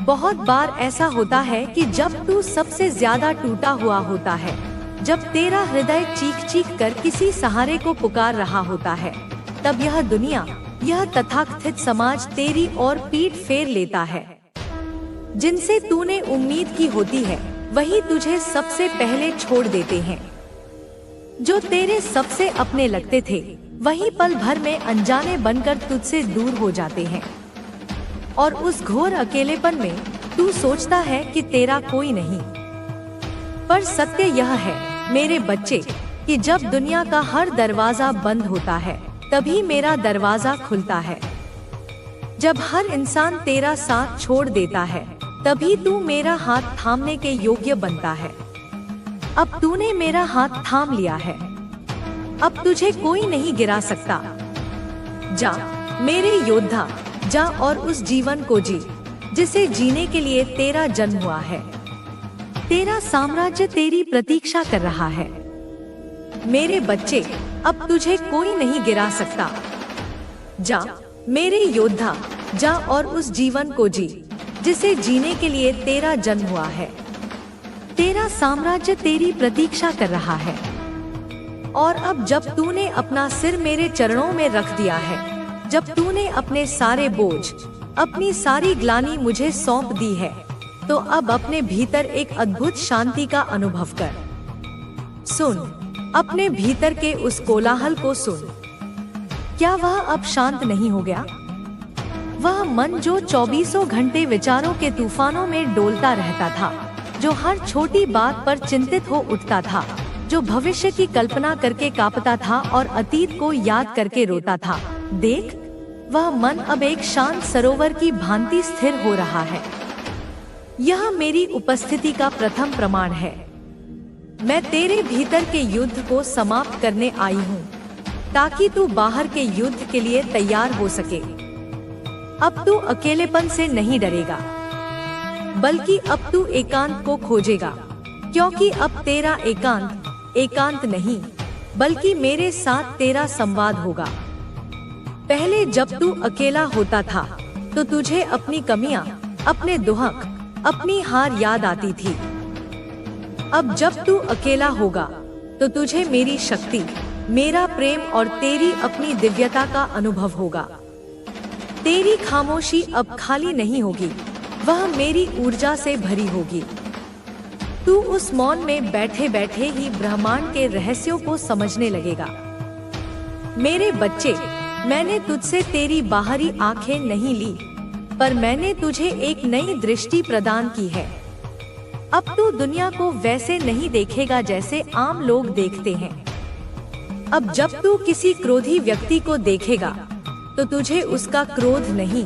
बहुत बार ऐसा होता है कि जब तू सबसे ज्यादा टूटा हुआ होता है, जब तेरा हृदय चीख चीख कर किसी सहारे को पुकार रहा होता है, तब यह दुनिया, यह तथाकथित समाज तेरी ओर पीठ फेर लेता है। जिनसे तूने उम्मीद की होती है, वही तुझे सबसे पहले छोड़ देते हैं। जो तेरे सबसे अपने लगते थे, वही पल भर में अनजाने बनकर तुझसे दूर हो जाते हैं। और उस घोर अकेलेपन में तू सोचता है कि तेरा कोई नहीं। पर सत्य यह है मेरे बच्चे, कि जब दुनिया का हर दरवाजा बंद होता है, तभी मेरा दरवाजा खुलता है। जब हर इंसान तेरा साथ छोड़ देता है, तभी तू मेरा हाथ थामने के योग्य बनता है। अब तूने मेरा हाथ थाम लिया है। अब तुझे कोई नहीं गिरा सकता। जा मेरे योद्धा, जा और उस जीवन को जी जिसे जीने के लिए तेरा जन्म हुआ है। तेरा साम्राज्य तेरी प्रतीक्षा कर रहा है। मेरे बच्चे, अब तुझे कोई नहीं गिरा सकता। जा मेरे योद्धा, जा और उस जीवन को जी जिसे जीने के लिए तेरा जन्म हुआ है। तेरा साम्राज्य तेरी प्रतीक्षा कर रहा है। और अब जब तूने अपना सिर मेरे चरणों में रख दिया है, जब तूने अपने सारे बोझ, अपनी सारी ग्लानि मुझे सौंप दी है, तो अब अपने भीतर एक अद्भुत शांति का अनुभव कर। सुन, अपने भीतर के उस कोलाहल को सुन। क्या वह अब शांत नहीं हो गया? वह मन जो 24 घंटे विचारों के तूफानों में डोलता रहता था, जो हर छोटी बात पर चिंतित हो उठता था, जो भविष्य की कल्पना करके कांपता था और अतीत को याद करके रोता था, देख, वह मन अब एक शांत सरोवर की भांति स्थिर हो रहा है। यह मेरी उपस्थिति का प्रथम प्रमाण है। मैं तेरे भीतर के युद्ध को समाप्त करने आई हूँ, ताकि तू बाहर के युद्ध के लिए तैयार हो सके। अब तू अकेलेपन से नहीं डरेगा, बल्कि अब तू एकांत को खोजेगा, क्योंकि अब तेरा एकांत नहीं, बल्कि मेरे साथ तेरा संवाद होगा। पहले जब तू अकेला होता था, तो तुझे अपनी कमियां, अपने दुहक, अपनी हार याद आती थी। अब जब तू अकेला होगा, तो तुझे मेरी शक्ति, मेरा प्रेम और तेरी अपनी दिव्यता का अनुभव होगा। तेरी खामोशी अब खाली नहीं होगी, वह मेरी ऊर्जा से भरी होगी। तू उस मौन में बैठे बैठे ही ब्रह्मांड के रहस्यों को समझने लगेगा। मेरे बच्चे, मैंने तुझसे तेरी बाहरी आंखें नहीं ली, पर मैंने तुझे एक नई दृष्टि प्रदान की है। अब तू दुनिया को वैसे नहीं देखेगा जैसे आम लोग देखते हैं। अब जब तू किसी क्रोधी व्यक्ति को देखेगा, तो तुझे उसका क्रोध नहीं,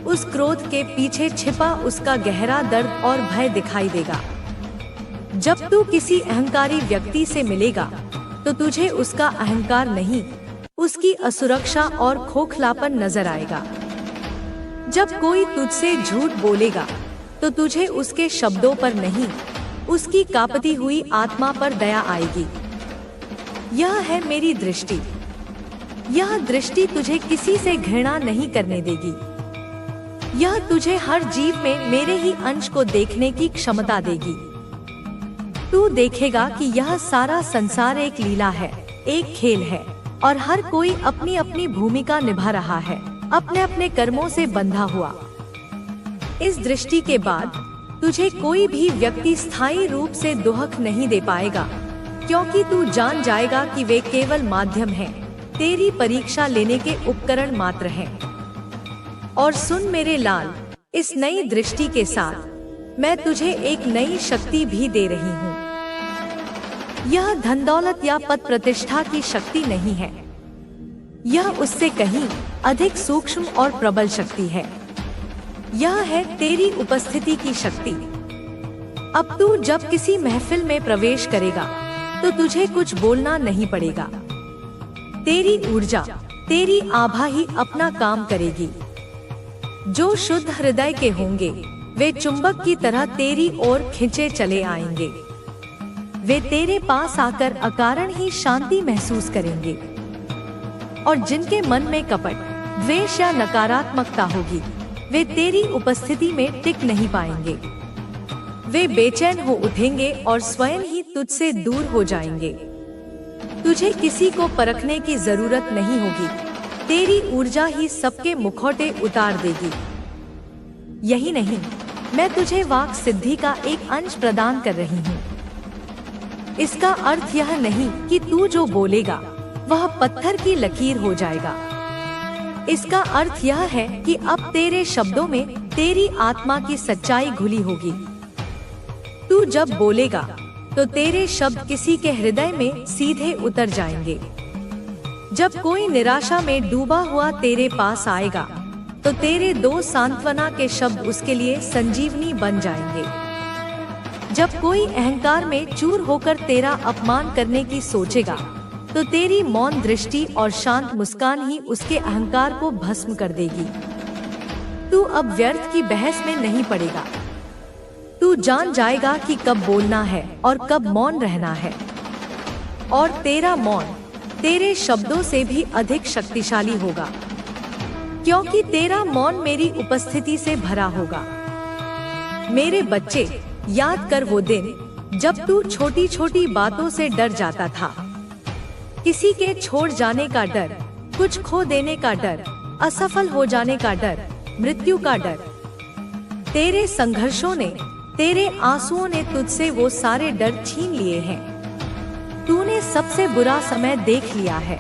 उस क्रोध के पीछे छिपा उसका गहरा दर्द और भय दिखाई देगा। जब तू किसी अहंकारी व्यक्ति से मिलेगा, तो तुझे उसका अहंकार नहीं, उसकी असुरक्षा और खोखलापन नजर आएगा। जब कोई तुझसे झूठ बोलेगा, तो तुझे उसके शब्दों पर नहीं, उसकी कांपती हुई आत्मा पर दया आएगी। यह है मेरी दृष्टि। यह दृष्टि तुझे किसी से घृणा नहीं करने देगी। यह तुझे हर जीव में मेरे ही अंश को देखने की क्षमता देगी। तू देखेगा कि यह सारा संसार एक लीला है, एक खेल है, और हर कोई अपनी अपनी भूमिका निभा रहा है, अपने अपने कर्मों से बंधा हुआ। इस दृष्टि के बाद तुझे कोई भी व्यक्ति स्थायी रूप से दुहक नहीं दे पाएगा, क्योंकि तू जान जाएगा कि वे केवल माध्यम हैं, तेरी परीक्षा लेने के उपकरण मात्र हैं। और सुन मेरे लाल, इस नई दृष्टि के साथ मैं तुझे एक नई शक्ति भी दे रही हूँ। यह धन दौलत या पद प्रतिष्ठा की शक्ति नहीं है, यह उससे कहीं अधिक सूक्ष्म और प्रबल शक्ति है। यह है तेरी उपस्थिति की शक्ति। अब तू जब किसी महफिल में प्रवेश करेगा, तो तुझे कुछ बोलना नहीं पड़ेगा। तेरी ऊर्जा, तेरी आभा ही अपना काम करेगी। जो शुद्ध हृदय के होंगे, वे चुंबक की तरह तेरी ओर खिंचे चले आएंगे। वे तेरे पास आकर अकारण ही शांति महसूस करेंगे। और जिनके मन में कपट, द्वेष या नकारात्मकता होगी, वे तेरी उपस्थिति में टिक नहीं पाएंगे। वे बेचैन हो उठेंगे और स्वयं ही तुझसे दूर हो जाएंगे। तुझे किसी को परखने की जरूरत नहीं होगी, तेरी ऊर्जा ही सबके मुखौटे उतार देगी। यही नहीं, मैं तुझे वाक सिद्धि का एक अंश प्रदान कर रही हूँ। इसका अर्थ यह नहीं कि तू जो बोलेगा वह पत्थर की लकीर हो जाएगा। इसका अर्थ यह है कि अब तेरे शब्दों में तेरी आत्मा की सच्चाई घुली होगी। तू जब बोलेगा, तो तेरे शब्द किसी के हृदय में सीधे उतर जाएंगे। जब कोई निराशा में डूबा हुआ तेरे पास आएगा, तो तेरे दो सांत्वना के शब्द उसके लिए संजीवनी बन जाएंगे। जब कोई अहंकार में चूर होकर तेरा अपमान करने की सोचेगा, तो तेरी मौन दृष्टि और शांत मुस्कान ही उसके अहंकार को भस्म कर देगी। तू अब व्यर्थ की बहस में नहीं पड़ेगा। तू जान जाएगा कि कब बोलना है और कब मौन रहना है। और तेरा मौन तेरे शब्दों से भी अधिक शक्तिशाली होगा, क्योंकि तेरा मौन मेरी उपस्थिति से भरा होगा। मेरे बच्चे, याद कर वो दिन जब तू छोटी छोटी बातों से डर जाता था। किसी के छोड़ जाने का डर, कुछ खो देने का डर, असफल हो जाने का डर, मृत्यु का डर। तेरे संघर्षों ने, तेरे आंसुओं ने तुझसे वो सारे डर छीन लिए हैं। तूने सबसे बुरा समय देख लिया है।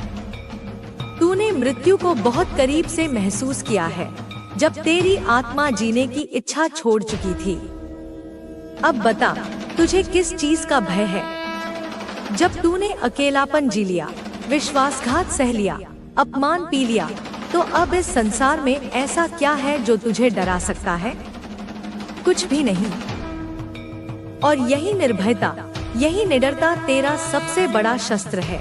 तूने मृत्यु को बहुत करीब से महसूस किया है, जब तेरी आत्मा जीने की इच्छा छोड़ चुकी थी। अब बता, तुझे किस चीज का भय है? जब तूने अकेलापन जी लिया, विश्वासघात सह लिया, अपमान पी लिया, तो अब इस संसार में ऐसा क्या है जो तुझे डरा सकता है? कुछ भी नहीं। और यही निर्भयता, यही निडरता तेरा सबसे बड़ा शस्त्र है।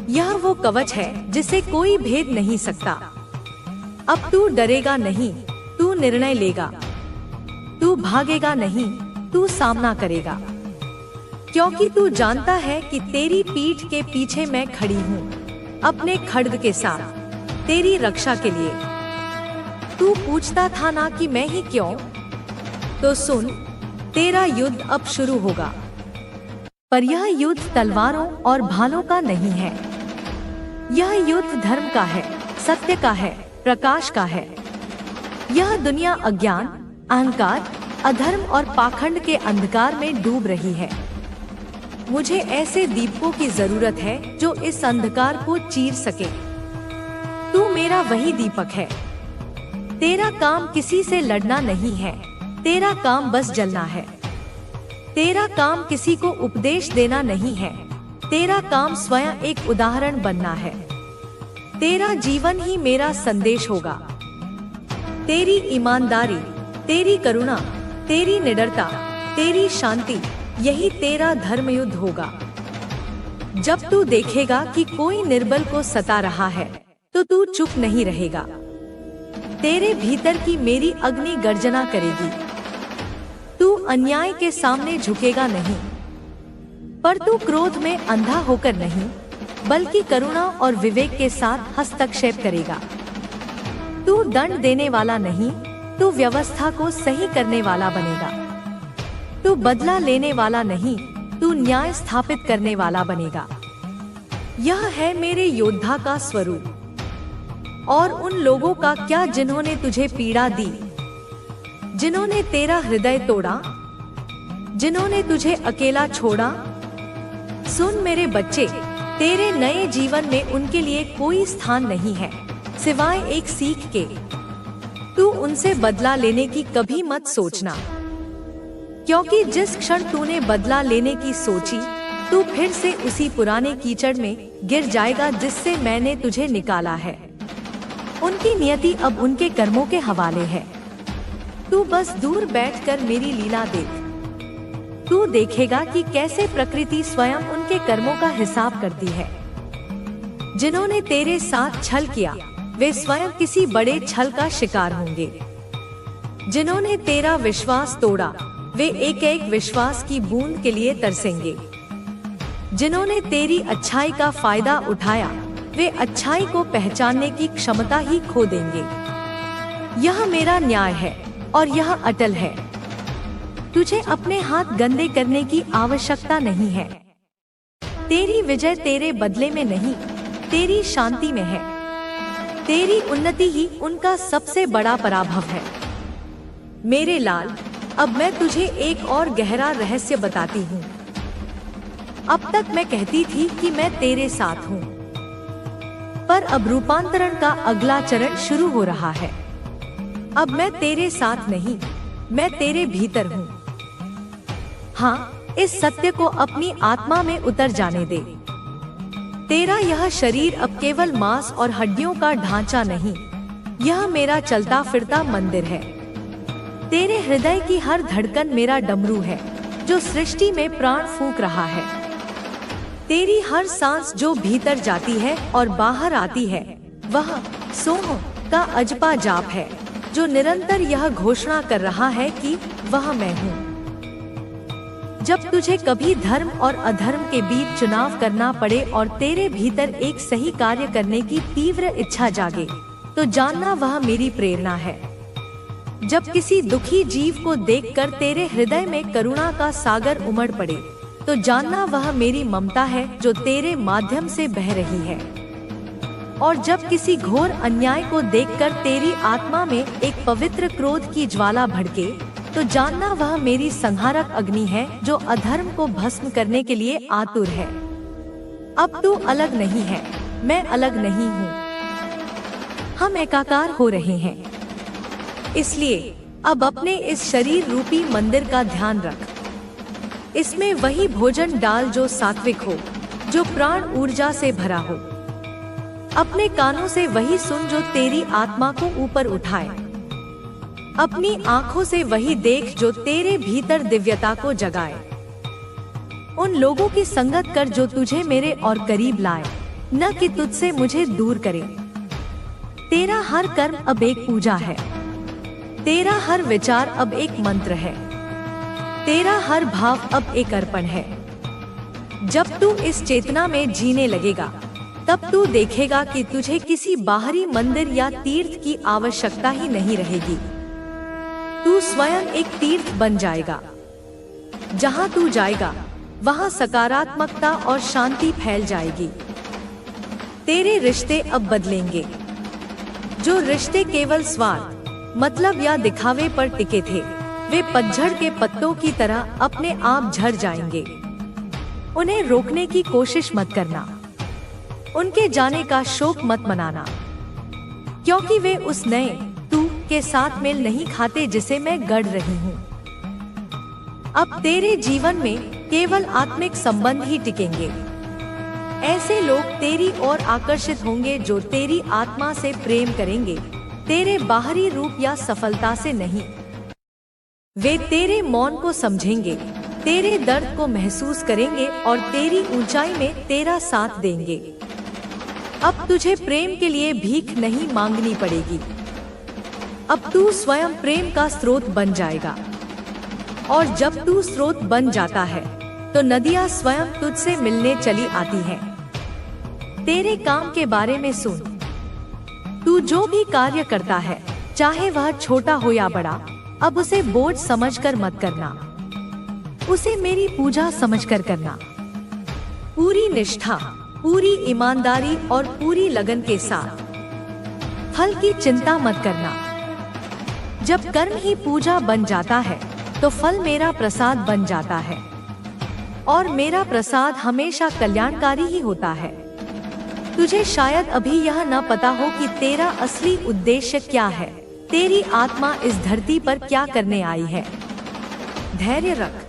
यह वो कवच है जिसे कोई भेद नहीं सकता। अब तू डरेगा नहीं, तू निर्णय लेगा। तू भागेगा नहीं, तू सामना करेगा, क्योंकि तू जानता है कि तेरी पीठ के पीछे मैं खड़ी हूँ, अपने खड्ग के साथ, तेरी रक्षा के लिए। तू पूछता था ना कि मैं ही क्यों? तो सुन, तेरा युद्ध अब शुरू होगा। पर यह युद्ध तलवारों और भालों का नहीं है। यह युद्ध धर्म का है, सत्य का है, प्रकाश का है। यह दुनिया अज्ञान, अहंकार, अधर्म और पाखंड के अंधकार में डूब रही है। मुझे ऐसे दीपकों की जरूरत है जो इस अंधकार को चीर सके। तू मेरा वही दीपक है। तेरा काम किसी से लड़ना नहीं है, तेरा काम बस जलना है। तेरा काम किसी को उपदेश देना नहीं है, तेरा काम स्वयं एक उदाहरण बनना है। तेरा जीवन ही मेरा संदेश होगा। तेरी ईमानदारी, तेरी करुणा, तेरी निडरता, तेरी शांति, यही तेरा धर्मयुद्ध होगा। जब तू देखेगा कि कोई निर्बल को सता रहा है, तो तू चुप नहीं रहेगा। तेरे भीतर की मेरी अग्नि गर्जना करेगी। तू अन्याय के सामने झुकेगा नहीं, पर तू क्रोध में अंधा होकर नहीं, बल्कि करुणा और विवेक के साथ हस्तक्षेप करेगा। तू दंड देने वाला नहीं, तू व्यवस्था को सही करने वाला बनेगा। तू बदला लेने वाला नहीं, तू न्याय स्थापित करने वाला बनेगा। यह है मेरे योद्धा का स्वरूप। और उन लोगों का क्या जिन्होंने तुझे पीड़ा दी, जिन्होंने तेरा हृदय तोड़ा, जिन्होंने तुझे अकेला छोड़ा? सुन मेरे बच्चे, तेरे नए जीवन में उनके लिए कोई स्थान नहीं है, सिवाय एक सीख के। तू उनसे बदला लेने की कभी मत सोचना, क्योंकि जिस क्षण तूने बदला लेने की सोची, तू फिर से उसी पुराने कीचड़ में गिर जाएगा जिससे मैंने तुझे निकाला है। उनकी नियति अब उनके कर्मों के हवाले है। तू बस दूर बैठकर मेरी लीला देख। तू देखेगा कि कैसे प्रकृति स्वयं उनके कर्मों का हिसाब करती है। जिन्होंने तेरे साथ छल किया, वे स्वयं किसी बड़े छल का शिकार होंगे। जिन्होंने तेरा विश्वास तोड़ा, वे एक एक विश्वास की बूंद के लिए तरसेंगे। जिन्होंने तेरी अच्छाई का फायदा उठाया, वे अच्छाई को पहचानने की क्षमता ही खो देंगे। यह मेरा न्याय है और यह अटल है। तुझे अपने हाथ गंदे करने की आवश्यकता नहीं है। तेरी विजय तेरे बदले में नहीं, तेरी शांति में है। तेरी उन्नति ही उनका सबसे बड़ा पराभव है। मेरे लाल, अब मैं तुझे एक और गहरा रहस्य बताती हूँ। अब तक मैं कहती थी कि मैं तेरे साथ हूँ, पर अब रूपांतरण का अगला चरण शुरू हो रहा है। अब मैं तेरे साथ नहीं, मैं तेरे भीतर हूँ। हाँ, इस सत्य को अपनी आत्मा में उतर जाने दे। तेरा यह शरीर अब केवल मांस और हड्डियों का ढांचा नहीं, यह मेरा चलता फिरता मंदिर है। तेरे हृदय की हर धड़कन मेरा डमरू है, जो सृष्टि में प्राण फूंक रहा है। तेरी हर सांस जो भीतर जाती है और बाहर आती है, वह सोम का अजपा जाप है, जो निरंतर यह घोषणा कर रहा है कि वह मैं हूँ। जब तुझे कभी धर्म और अधर्म के बीच चुनाव करना पड़े और तेरे भीतर एक सही कार्य करने की तीव्र इच्छा जागे, तो जानना वह मेरी प्रेरणा है। जब किसी दुखी जीव को देखकर तेरे हृदय में करुणा का सागर उमड़ पड़े, तो जानना वह मेरी ममता है जो तेरे माध्यम से बह रही है। और जब किसी घोर अन्याय को देखकर तेरी आत्मा में एक पवित्र क्रोध की ज्वाला भड़के, तो जानना वह मेरी संहारक अग्नि है जो अधर्म को भस्म करने के लिए आतुर है। अब तू अलग नहीं है, मैं अलग नहीं हूँ। हम एकाकार हो रहे हैं। इसलिए अब अपने इस शरीर रूपी मंदिर का ध्यान रख। इसमें वही भोजन डाल जो सात्विक हो, जो प्राण ऊर्जा से भरा हो। अपने कानों से वही सुन जो तेरी आत्मा को ऊपर उठाए। अपनी आंखों से वही देख जो तेरे भीतर दिव्यता को जगाए। उन लोगों की संगत कर जो तुझे मेरे और करीब लाए, न कि तुझसे मुझे दूर करे। तेरा हर कर्म अब एक पूजा है। तेरा हर विचार अब एक मंत्र है। तेरा हर भाव अब एक अर्पण है। जब तू इस चेतना में जीने लगेगा, तब तू देखेगा कि तुझे किसी बाहरी मंदिर या तीर्थ की आवश्यकता ही नहीं रहेगी। तू स्वयं एक तीर्थ बन जाएगा। जहाँ तू जाएगा, वहाँ सकारात्मकता और शांति फैल जाएगी। तेरे रिश्ते अब बदलेंगे। जो रिश्ते केवल स्वार्थ, मतलब या दिखावे पर टिके थे, वे पतझड़ के पत्तों की तरह अपने आप झड़ जाएंगे। उन्हें रोकने की कोशिश मत करना। उनके जाने का शोक मत मनाना, क्योंकि वे उस नए तू के साथ मेल नहीं खाते जिसे मैं गढ़ रही हूँ। अब तेरे जीवन में केवल आत्मिक संबंध ही टिकेंगे। ऐसे लोग तेरी ओर आकर्षित होंगे जो तेरी आत्मा से प्रेम करेंगे, तेरे बाहरी रूप या सफलता से नहीं। वे तेरे मौन को समझेंगे, तेरे दर्द को महसूस करेंगे और तेरी ऊंचाई में तेरा साथ देंगे। अब तुझे प्रेम के लिए भीख नहीं मांगनी पड़ेगी। अब तू स्वयं प्रेम का स्रोत बन जाएगा। और जब तू स्रोत बन जाता है, तो नदियाँ स्वयं तुझसे मिलने चली आती हैं। तेरे काम के बारे में सुन। तू जो भी कार्य करता है, चाहे वह छोटा हो या बड़ा, अब उसे बोझ समझकर मत करना। उसे मेरी पूजा समझकर करना। पूरी निष्ठा, पूरी ईमानदारी और पूरी लगन के साथ। फल की चिंता मत करना। जब कर्म ही पूजा बन जाता है, तो फल मेरा प्रसाद बन जाता है। और मेरा प्रसाद हमेशा कल्याणकारी ही होता है। तुझे शायद अभी यह न पता हो कि तेरा असली उद्देश्य क्या है। तेरी आत्मा इस धरती पर क्या करने आई है। धैर्य रख।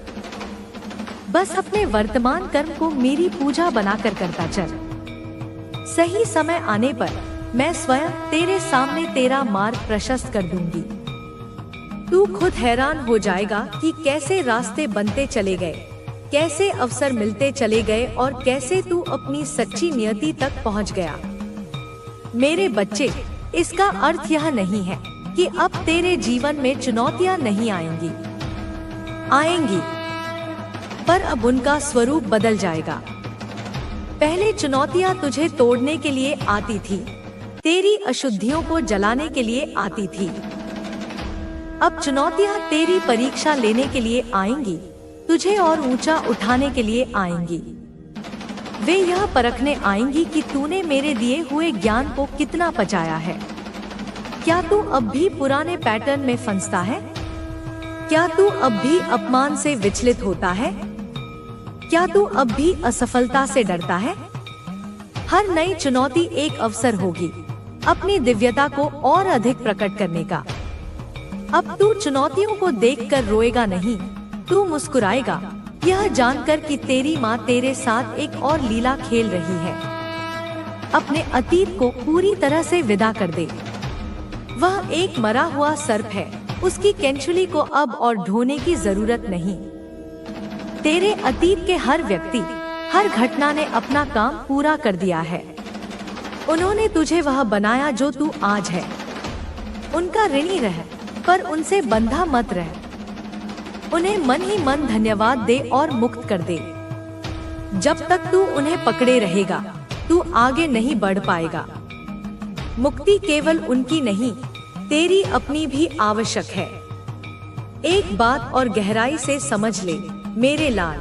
बस अपने वर्तमान कर्म को मेरी पूजा बनाकर करता चल। सही समय आने पर मैं स्वयं तेरे सामने तेरा मार्ग प्रशस्त कर दूंगी। तू खुद हैरान हो जाएगा कि कैसे रास्ते बनते चले गए, कैसे अवसर मिलते चले गए और कैसे तू अपनी सच्ची नियति तक पहुंच गया। मेरे बच्चे, इसका अर्थ यह नहीं है कि अब तेरे जीवन में चुनौतियां नहीं आएंगी। आएंगी, पर अब उनका स्वरूप बदल जाएगा। पहले चुनौतियां तुझे तोड़ने के लिए आती थी, तेरी अशुद्धियों को जलाने के लिए आती थी। अब चुनौतियां तेरी परीक्षा लेने के लिए आएंगी, तुझे और ऊंचा उठाने के लिए आएंगी। वे यह परखने आएंगी कि तूने मेरे दिए हुए ज्ञान को कितना पचाया है। क्या तू अब भी पुराने पैटर्न में फंसता है? क्या तू अब भी अपमान से विचलित होता है? क्या तू अब भी असफलता से डरता है? हर नई चुनौती एक अवसर होगी अपनी दिव्यता को और अधिक प्रकट करने का। अब तू चुनौतियों को देखकर रोएगा नहीं, तू मुस्कुराएगा, यह जानकर कि तेरी माँ तेरे साथ एक और लीला खेल रही है। अपने अतीत को पूरी तरह से विदा कर दे। वह एक मरा हुआ सर्प है, उसकी केंचुली को अब और ढोने की जरूरत नहीं। तेरे अतीत के हर व्यक्ति, हर घटना ने अपना काम पूरा कर दिया है। उन्होंने तुझे वह बनाया जो तू आज है। उनका ऋणी रह, पर उनसे बंधा मत रह। उन्हें मन ही मन धन्यवाद दे और मुक्त कर दे। जब तक तू उन्हें पकड़े रहेगा, तू आगे नहीं बढ़ पाएगा। मुक्ति केवल उनकी नहीं, तेरी अपनी भी आवश्यक है। एक बात और गहराई से समझ ले मेरे लाल,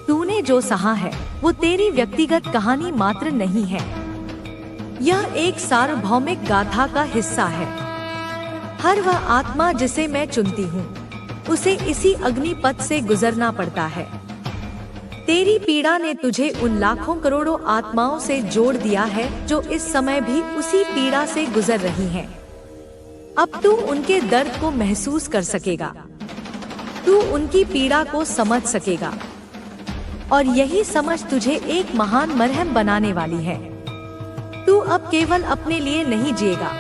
तूने जो सहा है वो तेरी व्यक्तिगत कहानी मात्र नहीं है। यह एक सार्वभौमिक गाथा का हिस्सा है। हर वह आत्मा जिसे मैं चुनती हूँ, उसे इसी अग्निपथ से गुजरना पड़ता है। तेरी पीड़ा ने तुझे उन लाखों करोड़ों आत्माओं से जोड़ दिया है जो इस समय भी उसी पीड़ा से गुजर रही हैं। अब तू उनके दर्द को महसूस कर सकेगा, तू उनकी पीड़ा को समझ सकेगा, और यही समझ तुझे एक महान मरहम बनाने वाली है। तू अब केवल अपने लिए नहीं जिएगा,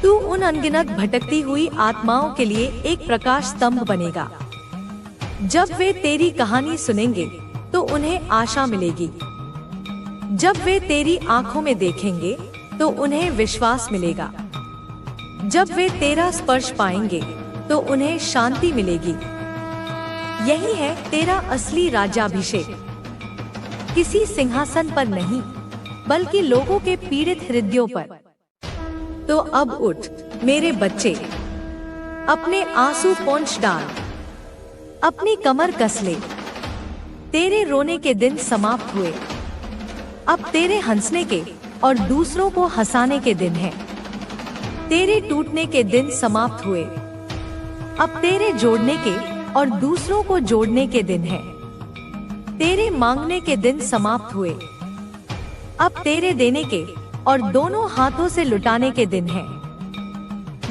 तू उन अनगिनत भटकती हुई आत्माओं के लिए एक प्रकाश स्तंभ बनेगा। जब वे तेरी कहानी सुनेंगे तो उन्हें आशा मिलेगी, जब वे तेरी आंखों में देखेंगे तो उन्हें विश्वास मिलेगा, जब वे तेरा स्पर्श पाएंगे तो उन्हें शांति मिलेगी। यही है तेरा असली राज्याभिषेक, किसी सिंहासन पर नहीं बल्कि लोगों के पीड़ित हृदयों पर। तो अब उठ मेरे बच्चे, अपने आंसू पोंछ डाल, अपनी कमर कस ले। तेरे रोने के दिन समाप्त हुए, अब तेरे हंसने के और दूसरों को हंसाने के दिन हैं। तेरे टूटने के दिन समाप्त हुए, अब तेरे जोड़ने के और दूसरों को जोड़ने के दिन हैं। तेरे मांगने के दिन समाप्त हुए, अब तेरे देने के और दोनों हाथों से लुटाने के दिन हैं।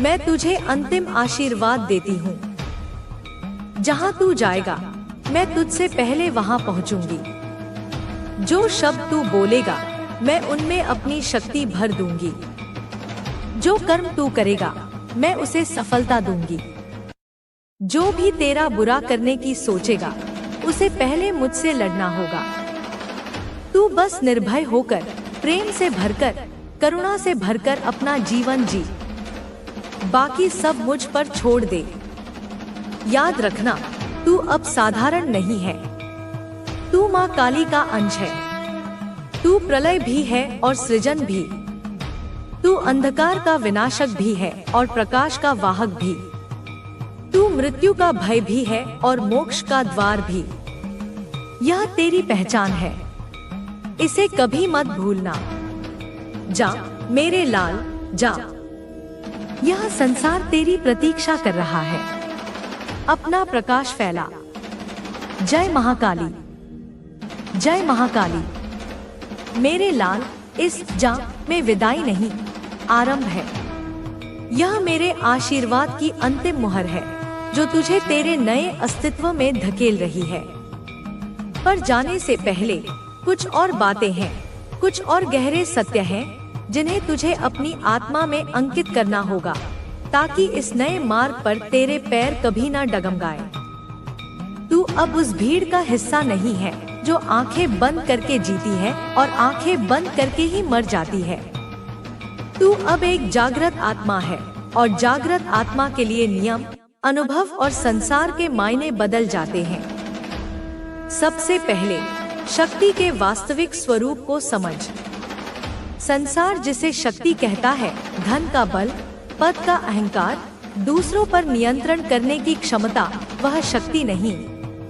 मैं तुझे अंतिम आशीर्वाद देती हूँ। जहाँ तू जाएगा मैं तुझसे पहले वहाँ पहुँचूंगी। जो शब्द तू बोलेगा मैं उनमें अपनी शक्ति भर दूंगी। जो कर्म तू करेगा मैं उसे सफलता दूंगी। जो भी तेरा बुरा करने की सोचेगा उसे पहले मुझसे लड़ना होगा। तू बस निर्भय होकर, प्रेम से भरकर, करुणा से भरकर अपना जीवन जी, बाकी सब मुझ पर छोड़ दे। याद रखना, तू अब साधारण नहीं है, तू माँ काली का अंश है। तू प्रलय भी है और सृजन भी, तू अंधकार का विनाशक भी है और प्रकाश का वाहक भी। तू मृत्यु का भय भी है और मोक्ष का द्वार भी। यह तेरी पहचान है, इसे कभी मत भूलना। जा मेरे लाल, जा। यह संसार तेरी प्रतीक्षा कर रहा है। अपना प्रकाश फैला। जय महाकाली, जय महाकाली। मेरे लाल, इस जा में विदाई नहीं, आरंभ है। यह मेरे आशीर्वाद की अंतिम मुहर है जो तुझे तेरे नए अस्तित्व में धकेल रही है। पर जाने से पहले कुछ और बातें हैं, कुछ और गहरे सत्य हैं जिन्हें तुझे अपनी आत्मा में अंकित करना होगा ताकि इस नए मार्ग पर तेरे पैर कभी ना डगमगाए। तू अब उस भीड़ का हिस्सा नहीं है जो आंखें बंद करके जीती है और आंखें बंद करके ही मर जाती है। तू अब एक जागृत आत्मा है और जागृत आत्मा के लिए नियम, अनुभव और संसार के मायने बदल जाते हैं। सबसे पहले शक्ति के वास्तविक स्वरूप को समझ। संसार जिसे शक्ति कहता है, धन का बल, पद का अहंकार, दूसरों पर नियंत्रण करने की क्षमता, वह शक्ति नहीं,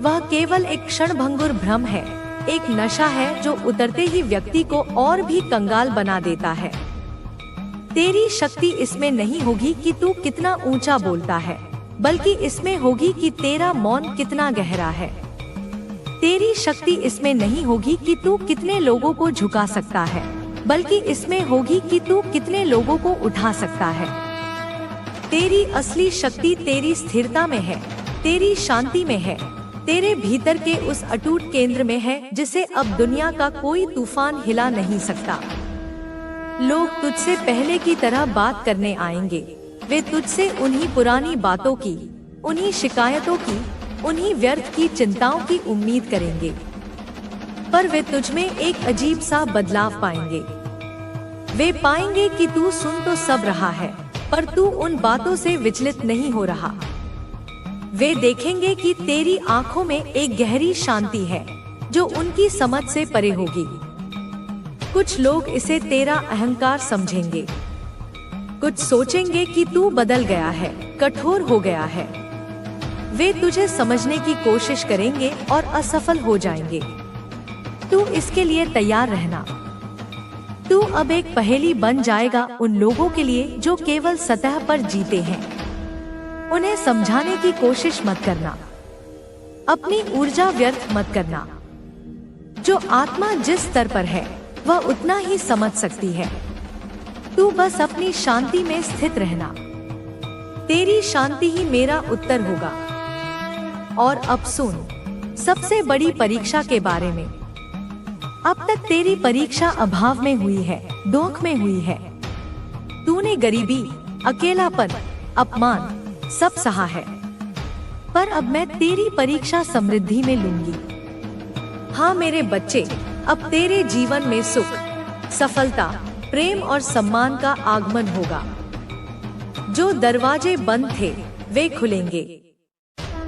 वह केवल एक क्षणभंगुर भ्रम है, एक नशा है जो उतरते ही व्यक्ति को और भी कंगाल बना देता है। तेरी शक्ति इसमें नहीं होगी कि तू कितना ऊंचा बोलता है, बल्कि इसमें होगी कि तेरा मौन कितना गहरा है। तेरी शक्ति इसमें नहीं होगी कि तू कितने लोगों को झुका सकता है, बल्कि इसमें होगी कि तू कितने लोगों को उठा सकता है। तेरी असली शक्ति तेरी स्थिरता में है, तेरी शांति में है, तेरे भीतर के उस अटूट केंद्र में है जिसे अब दुनिया का कोई तूफान हिला नहीं सकता। लोग तुझसे पहले की तरह बात करने आएंगे। वे तुझसे उन्हीं पुरानी बातों की, उन्हीं शिकायतों की, उन्हीं व्यर्थ की चिंताओं की उम्मीद करेंगे, पर वे तुझमें एक अजीब सा बदलाव पाएंगे। वे पाएंगे कि तू सुन तो सब रहा है, पर तू उन बातों से विचलित नहीं हो रहा। वे देखेंगे कि तेरी आंखों में एक गहरी शांति है जो उनकी समझ से परे होगी। कुछ लोग इसे तेरा अहंकार समझेंगे, कुछ सोचेंगे कि तू बदल गया है, कठोर हो गया है। वे तुझे समझने की कोशिश करेंगे और असफल हो जाएंगे। तू इसके लिए तैयार रहना। तू अब एक पहेली बन जाएगा उन लोगों के लिए जो केवल सतह पर जीते हैं। उन्हें समझाने की कोशिश मत करना, अपनी ऊर्जा व्यर्थ मत करना। जो आत्मा जिस स्तर पर है वह उतना ही समझ सकती है। तू बस अपनी शांति में स्थित रहना। तेरी शांति ही मेरा उत्तर होगा। और अब सुन सबसे बड़ी परीक्षा के बारे में। अब तक तेरी परीक्षा अभाव में हुई है, दुख में हुई है। तूने गरीबी, अकेलापन, अपमान सब सहा है। पर अब मैं तेरी परीक्षा समृद्धि में लूंगी। हाँ मेरे बच्चे, अब तेरे जीवन में सुख, सफलता, प्रेम और सम्मान का आगमन होगा। जो दरवाजे बंद थे वे खुलेंगे।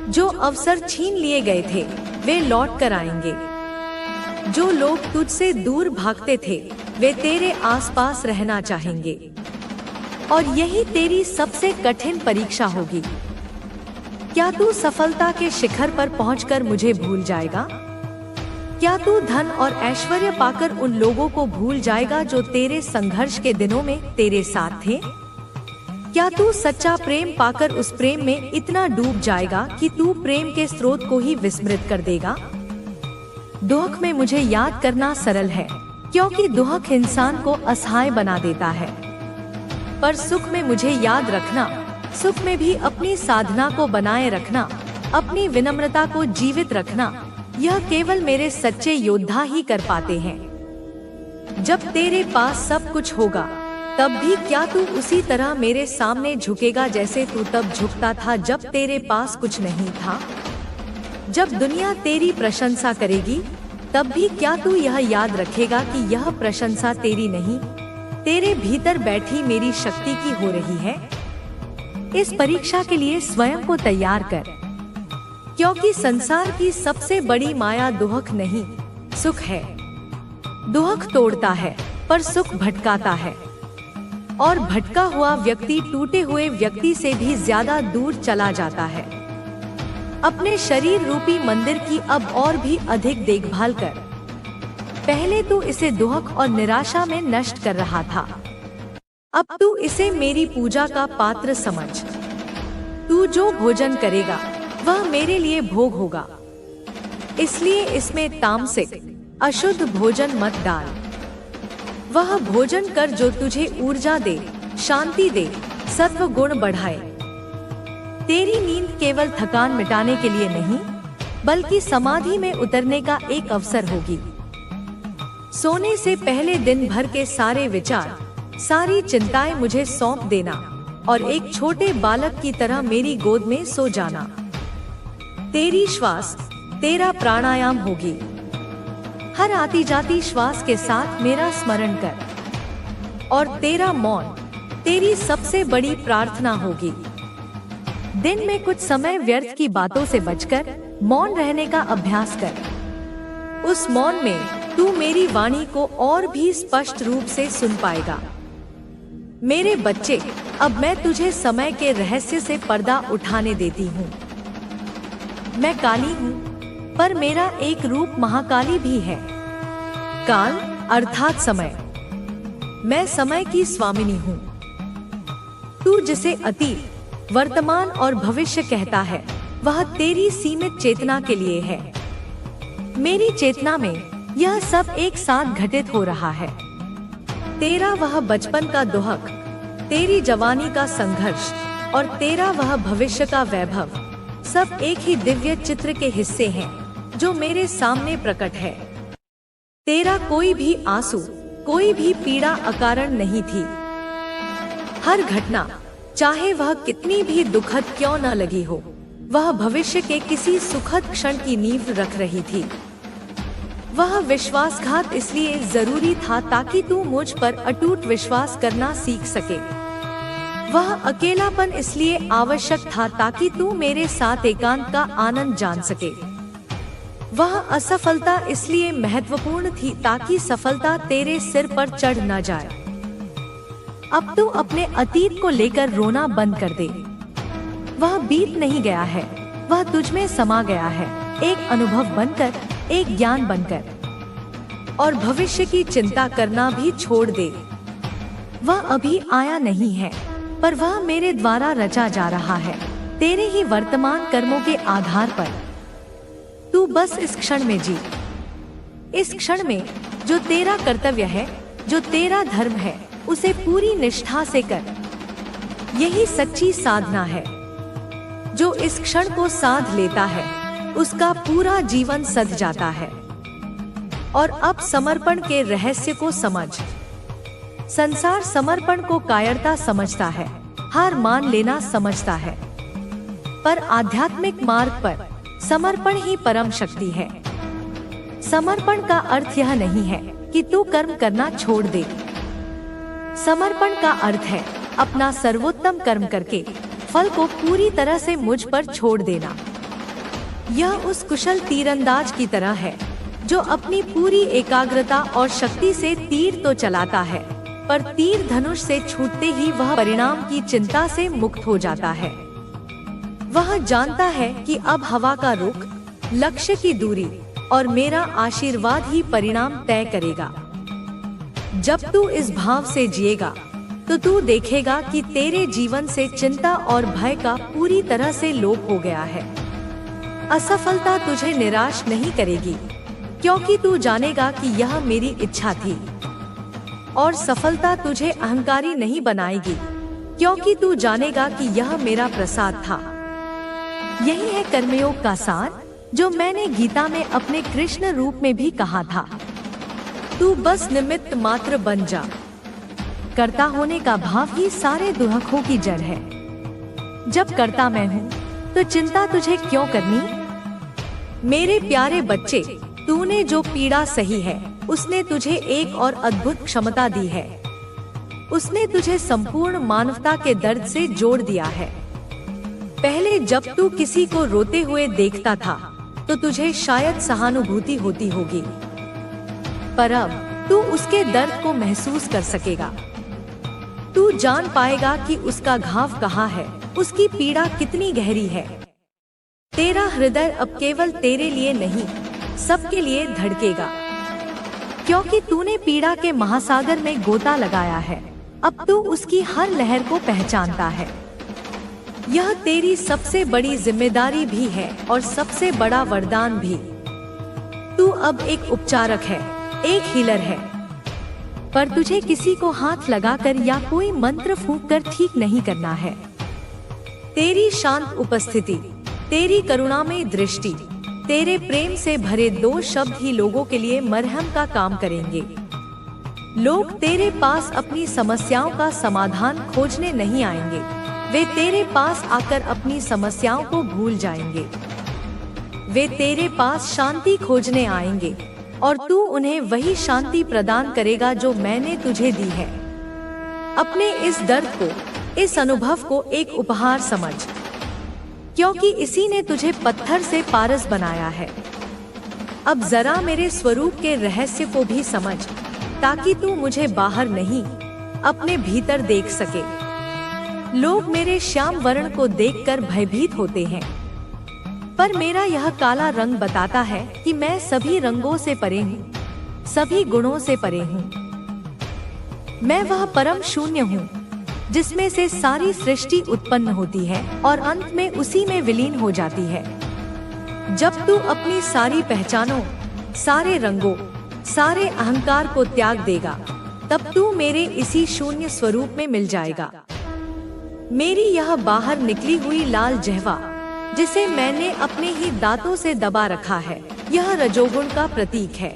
जो अवसर छीन लिए गए थे वे लौट कर आएंगे। जो लोग तुझसे दूर भागते थे वे तेरे आसपास रहना चाहेंगे। और यही तेरी सबसे कठिन परीक्षा होगी। क्या तू सफलता के शिखर पर पहुंचकर मुझे भूल जाएगा? क्या तू धन और ऐश्वर्य पाकर उन लोगों को भूल जाएगा जो तेरे संघर्ष के दिनों में तेरे साथ थे? क्या तू सच्चा प्रेम पाकर उस प्रेम में इतना डूब जाएगा कि तू प्रेम के स्रोत को ही विस्मृत कर देगा? दुख में मुझे याद करना सरल है, क्योंकि दुख इंसान को असहाय बना देता है। पर सुख में मुझे याद रखना, सुख में भी अपनी साधना को बनाए रखना, अपनी विनम्रता को जीवित रखना, यह केवल मेरे सच्चे योद्धा ही कर पाते हैं। जब तेरे पास सब कुछ होगा तब भी क्या तू उसी तरह मेरे सामने झुकेगा जैसे तू तब झुकता था जब तेरे पास कुछ नहीं था? जब दुनिया तेरी प्रशंसा करेगी तब भी क्या तू यह याद रखेगा कि यह प्रशंसा तेरी नहीं, तेरे भीतर बैठी मेरी शक्ति की हो रही है? इस परीक्षा के लिए स्वयं को तैयार कर, क्योंकि संसार की सबसे बड़ी माया दुख नहीं सुख है। दुख तोड़ता है पर सुख भटकाता है, और भटका हुआ व्यक्ति टूटे हुए व्यक्ति से भी ज्यादा दूर चला जाता है। अपने शरीर रूपी मंदिर की अब और भी अधिक देखभाल कर। पहले तू इसे दुख और निराशा में नष्ट कर रहा था, अब तू इसे मेरी पूजा का पात्र समझ। तू जो भोजन करेगा वह मेरे लिए भोग होगा, इसलिए इसमें तामसिक अशुद्ध भोजन मत डाल। वह भोजन कर जो तुझे ऊर्जा दे, शांति दे, सत्व गुण बढ़ाए। तेरी नींद केवल थकान मिटाने के लिए नहीं, बल्कि समाधि में उतरने का एक अवसर होगी। सोने से पहले दिन भर के सारे विचार, सारी चिंताएं मुझे सौंप देना और एक छोटे बालक की तरह मेरी गोद में सो जाना। तेरी श्वास तेरा प्राणायाम होगी। हर आती जाती श्वास के साथ मेरा स्मरण कर, और तेरा मौन तेरी सबसे बड़ी प्रार्थना होगी। दिन में कुछ समय व्यर्थ की बातों से बचकर मौन रहने का अभ्यास कर। उस मौन में तू मेरी वाणी को और भी स्पष्ट रूप से सुन पाएगा। मेरे बच्चे, अब मैं तुझे समय के रहस्य से पर्दा उठाने देती हूँ। मैं काली हूँ, पर मेरा एक रूप महाकाली भी है। काल अर्थात समय। मैं समय की स्वामिनी हूँ। तू जिसे अतीत, वर्तमान और भविष्य कहता है, वह तेरी सीमित चेतना के लिए है। मेरी चेतना में यह सब एक साथ घटित हो रहा है। तेरा वह बचपन का दुहक, तेरी जवानी का संघर्ष और तेरा वह भविष्य का वैभव, सब एक ही दिव्य चित्र के हिस्से हैं जो मेरे सामने प्रकट है। तेरा कोई भी आंसू, कोई भी पीड़ा अकारण नहीं थी। हर घटना, चाहे वह कितनी भी दुखद क्यों न लगी हो, वह भविष्य के किसी सुखद क्षण की नींव रख रही थी। वह विश्वासघात इसलिए जरूरी था ताकि तू मुझ पर अटूट विश्वास करना सीख सके। वह अकेलापन इसलिए आवश्यक था ताकि तू मेरे साथ एकांत का आनंद जान सके। वह असफलता इसलिए महत्वपूर्ण थी ताकि सफलता तेरे सिर पर चढ़ न जाए। अब तू अपने अतीत को लेकर रोना बंद कर दे। वह बीत नहीं गया है, वह तुझ में समा गया है, एक अनुभव बनकर, एक ज्ञान बनकर। और भविष्य की चिंता करना भी छोड़ दे। वह अभी आया नहीं है, पर वह मेरे द्वारा रचा जा रहा है, तेरे ही वर्तमान कर्मों के आधार पर। तू बस इस क्षण में जी। इस क्षण में जो तेरा कर्तव्य है, जो तेरा धर्म है, उसे पूरी निष्ठा से कर। यही सच्ची साधना है। जो इस क्षण को साध लेता है, उसका पूरा जीवन सध जाता है। और अब समर्पण के रहस्य को समझ। संसार समर्पण को कायरता समझता है, हार मान लेना समझता है, पर आध्यात्मिक मार्ग पर समर्पण ही परम शक्ति है। समर्पण का अर्थ यह नहीं है कि तू कर्म करना छोड़ दे। समर्पण का अर्थ है अपना सर्वोत्तम कर्म करके फल को पूरी तरह से मुझ पर छोड़ देना। यह उस कुशल तीरंदाज की तरह है जो अपनी पूरी एकाग्रता और शक्ति से तीर तो चलाता है, पर तीर धनुष से छूटते ही वह परिणाम की चिंता से मुक्त हो जाता है। वह जानता है कि अब हवा का रुख, लक्ष्य की दूरी और मेरा आशीर्वाद ही परिणाम तय करेगा। जब तू इस भाव से जिएगा तो तू देखेगा कि तेरे जीवन से चिंता और भय का पूरी तरह से लोप हो गया है। असफलता तुझे निराश नहीं करेगी, क्योंकि तू जानेगा कि यह मेरी इच्छा थी। और सफलता तुझे अहंकारी नहीं बनाएगी, क्योंकि तू जानेगा कि यह मेरा प्रसाद था। यही है कर्मयोग का सार, जो मैंने गीता में अपने कृष्ण रूप में भी कहा था। तू बस निमित्त मात्र बन जा। कर्ता होने का भाव ही सारे दुखों की जड़ है। जब कर्ता मैं हूँ, तो चिंता तुझे क्यों करनी? मेरे प्यारे बच्चे, तूने जो पीड़ा सही है, उसने तुझे एक और अद्भुत क्षमता दी है। उसने तुझे संपूर्ण मानवता के दर्द से जोड़ दिया है। पहले जब तू किसी को रोते हुए देखता था, तो तुझे शायद सहानुभूति होती होगी, पर अब तू उसके दर्द को महसूस कर सकेगा। तू जान पाएगा कि उसका घाव कहाँ है, उसकी पीड़ा कितनी गहरी है। तेरा हृदय अब केवल तेरे लिए नहीं, सबके लिए धड़केगा, क्योंकि तूने पीड़ा के महासागर में गोता लगाया है। अब तू उसकी हर लहर को पहचानता है। यह तेरी सबसे बड़ी जिम्मेदारी भी है और सबसे बड़ा वरदान भी। तू अब एक उपचारक है, एक हीलर है, पर तुझे किसी को हाथ लगाकर या कोई मंत्र फूंककर ठीक नहीं करना है। तेरी शांत उपस्थिति, तेरी करुणामय दृष्टि, तेरे प्रेम से भरे दो शब्द ही लोगों के लिए मरहम का काम करेंगे। लोग तेरे पास अपनी समस्याओं का समाधान खोजने नहीं आएंगे, वे तेरे पास आकर अपनी समस्याओं को भूल जाएंगे। वे तेरे पास शांति खोजने आएंगे और तू उन्हें वही शांति प्रदान करेगा जो मैंने तुझे दी है। अपने इस दर्द को, इस अनुभव को एक उपहार समझ, क्योंकि इसी ने तुझे पत्थर से पारस बनाया है। अब जरा मेरे स्वरूप के रहस्य को भी समझ, ताकि तू मुझे बाहर नहीं, अपने भीतर देख सके। लोग मेरे श्याम वर्ण को देखकर भयभीत होते हैं, पर मेरा यह काला रंग बताता है कि मैं सभी रंगों से परे हूँ, सभी गुणों से परे हूँ। मैं वह परम शून्य हूँ, जिसमें से सारी सृष्टि उत्पन्न होती है और अंत में उसी में विलीन हो जाती है। जब तू अपनी सारी पहचानों, सारे रंगों, सारे अहंकार को त्याग देगा, तब तू मेरे इसी शून्य स्वरूप में मिल जाएगा। मेरी यह बाहर निकली हुई लाल जहवा, जिसे मैंने अपने ही दांतों से दबा रखा है, यह रजोगुण का प्रतीक है।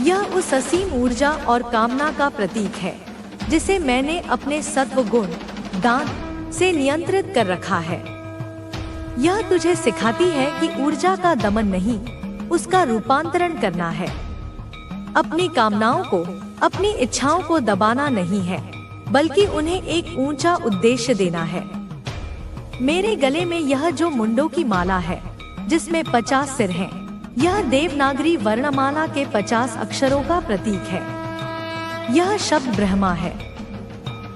यह उस असीम ऊर्जा और कामना का प्रतीक है, जिसे मैंने अपने सत्व गुण दांत से नियंत्रित कर रखा है। यह तुझे सिखाती है कि ऊर्जा का दमन नहीं, उसका रूपांतरण करना है। अपनी कामनाओं को, अपनी इच्छाओं को दबाना नहीं है, बल्कि उन्हें एक ऊंचा उद्देश्य देना है। मेरे गले में यह जो मुंडों की माला है, जिसमें 50 सिर हैं, यह देवनागरी वर्णमाला के 50 अक्षरों का प्रतीक है। यह शब्द ब्रह्मा है।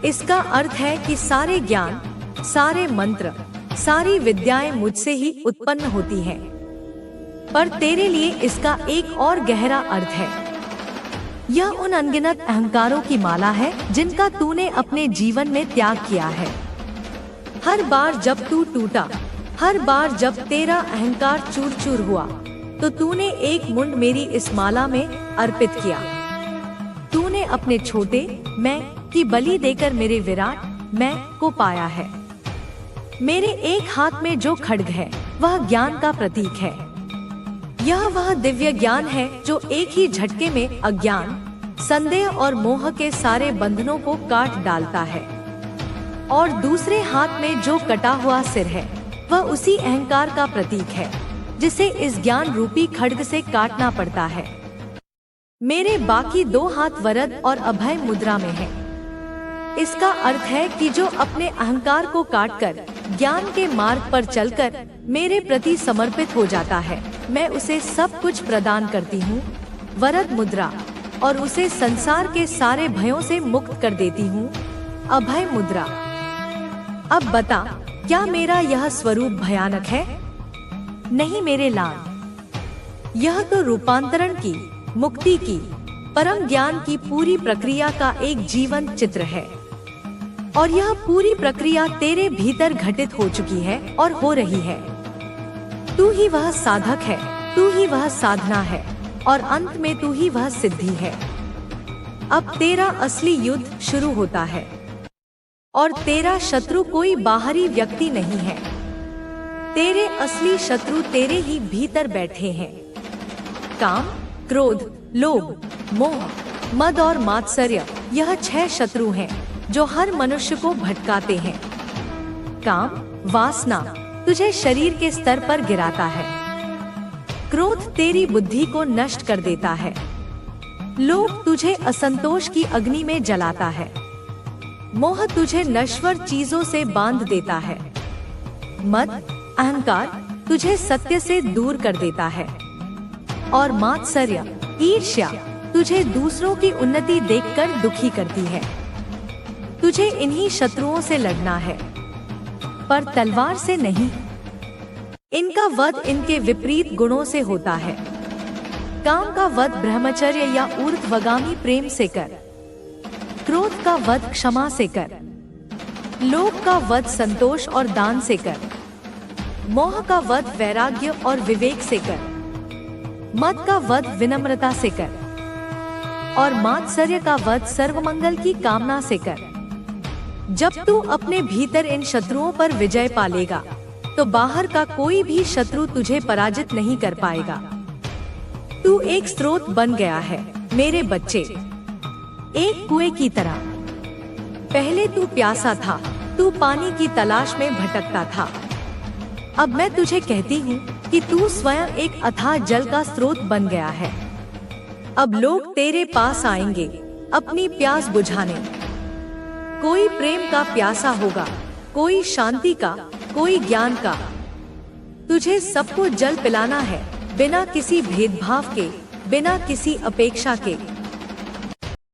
इसका अर्थ है कि सारे ज्ञान, सारे मंत्र, सारी विद्याएं मुझसे ही उत्पन्न होती हैं। पर तेरे लिए इसका एक और गहरा अर्थ है। यह उन अनगिनत अहंकारों की माला है जिनका तूने अपने जीवन में त्याग किया है। हर बार जब तू टूटा, हर बार जब तेरा अहंकार चूर चूर हुआ, तो तूने एक मुंड मेरी इस माला में अर्पित किया। तूने अपने छोटे मैं की बलि देकर मेरे विराट मैं को पाया है। मेरे एक हाथ में जो खड्ग है वह ज्ञान का प्रतीक है। यह वह दिव्य ज्ञान है जो एक ही झटके में अज्ञान, संदेह और मोह के सारे बंधनों को काट डालता है। और दूसरे हाथ में जो कटा हुआ सिर है वह उसी अहंकार का प्रतीक है जिसे इस ज्ञान रूपी खड्ग से काटना पड़ता है। मेरे बाकी 2 हाथ वरद और अभय मुद्रा में है। इसका अर्थ है कि जो अपने अहंकार को काटकर ज्ञान के मार्ग पर चलकर मेरे प्रति समर्पित हो जाता है, मैं उसे सब कुछ प्रदान करती हूँ, वरद मुद्रा, और उसे संसार के सारे भयों से मुक्त कर देती हूँ, अभय मुद्रा। अब बता, क्या मेरा यह स्वरूप भयानक है? नहीं मेरे लाल, यह तो रूपांतरण की, मुक्ति की, परम ज्ञान की पूरी प्रक्रिया का एक जीवंत चित्र है। और यह पूरी प्रक्रिया तेरे भीतर घटित हो चुकी है और हो रही है। तू ही वह साधक है, तू ही वह साधना है, और अंत में तू ही वह सिद्धि है। अब तेरा असली युद्ध शुरू होता है, और तेरा शत्रु कोई बाहरी व्यक्ति नहीं है। तेरे असली शत्रु तेरे ही भीतर बैठे हैं। काम, क्रोध, लोभ, मोह, मद और मात्सर्य, यह 6 शत्रु हैं जो हर मनुष्य को भटकाते हैं। काम, वासना, तुझे शरीर के स्तर पर गिराता है। क्रोध तेरी बुद्धि को नष्ट कर देता है। लोभ तुझे असंतोष की अग्नि में जलाता है। मोह तुझे नश्वर चीजों से बांध देता है। मद, अहंकार, तुझे सत्य से दूर कर देता है। और मात्सर्य, ईर्ष्या, तुझे दूसरों की उन्नति देखकर दुखी करती है। तुझे इन्हीं शत्रुओं से लड़ना है, पर तलवार से नहीं। इनका वध इनके विपरीत गुणों से होता है। काम का वध ब्रह्मचर्य या ऊर्ध्वगामी प्रेम से कर। क्रोध का वध क्षमा से कर। लोभ का वध संतोष और दान से कर। मोह का वध वैराग्य और विवेक से कर। मद का वध विनम्रता से कर। और मात्सर्य का वध सर्वमंगल की कामना से कर। जब तू अपने भीतर इन शत्रुओं पर विजय पालेगा तो बाहर का कोई भी शत्रु तुझे पराजित नहीं कर पाएगा। तू एक स्रोत बन गया है मेरे बच्चे, एक कुएं की तरह। पहले तू प्यासा था, तू पानी की तलाश में भटकता था। अब मैं तुझे कहती हूँ कि तू स्वयं एक अथाह जल का स्रोत बन गया है। अब लोग तेरे पास आएंगे अपनी प्यास बुझाने। कोई प्रेम का प्यासा होगा, कोई शांति का, कोई ज्ञान का। तुझे सबको जल पिलाना है, बिना किसी भेदभाव के, बिना किसी अपेक्षा के।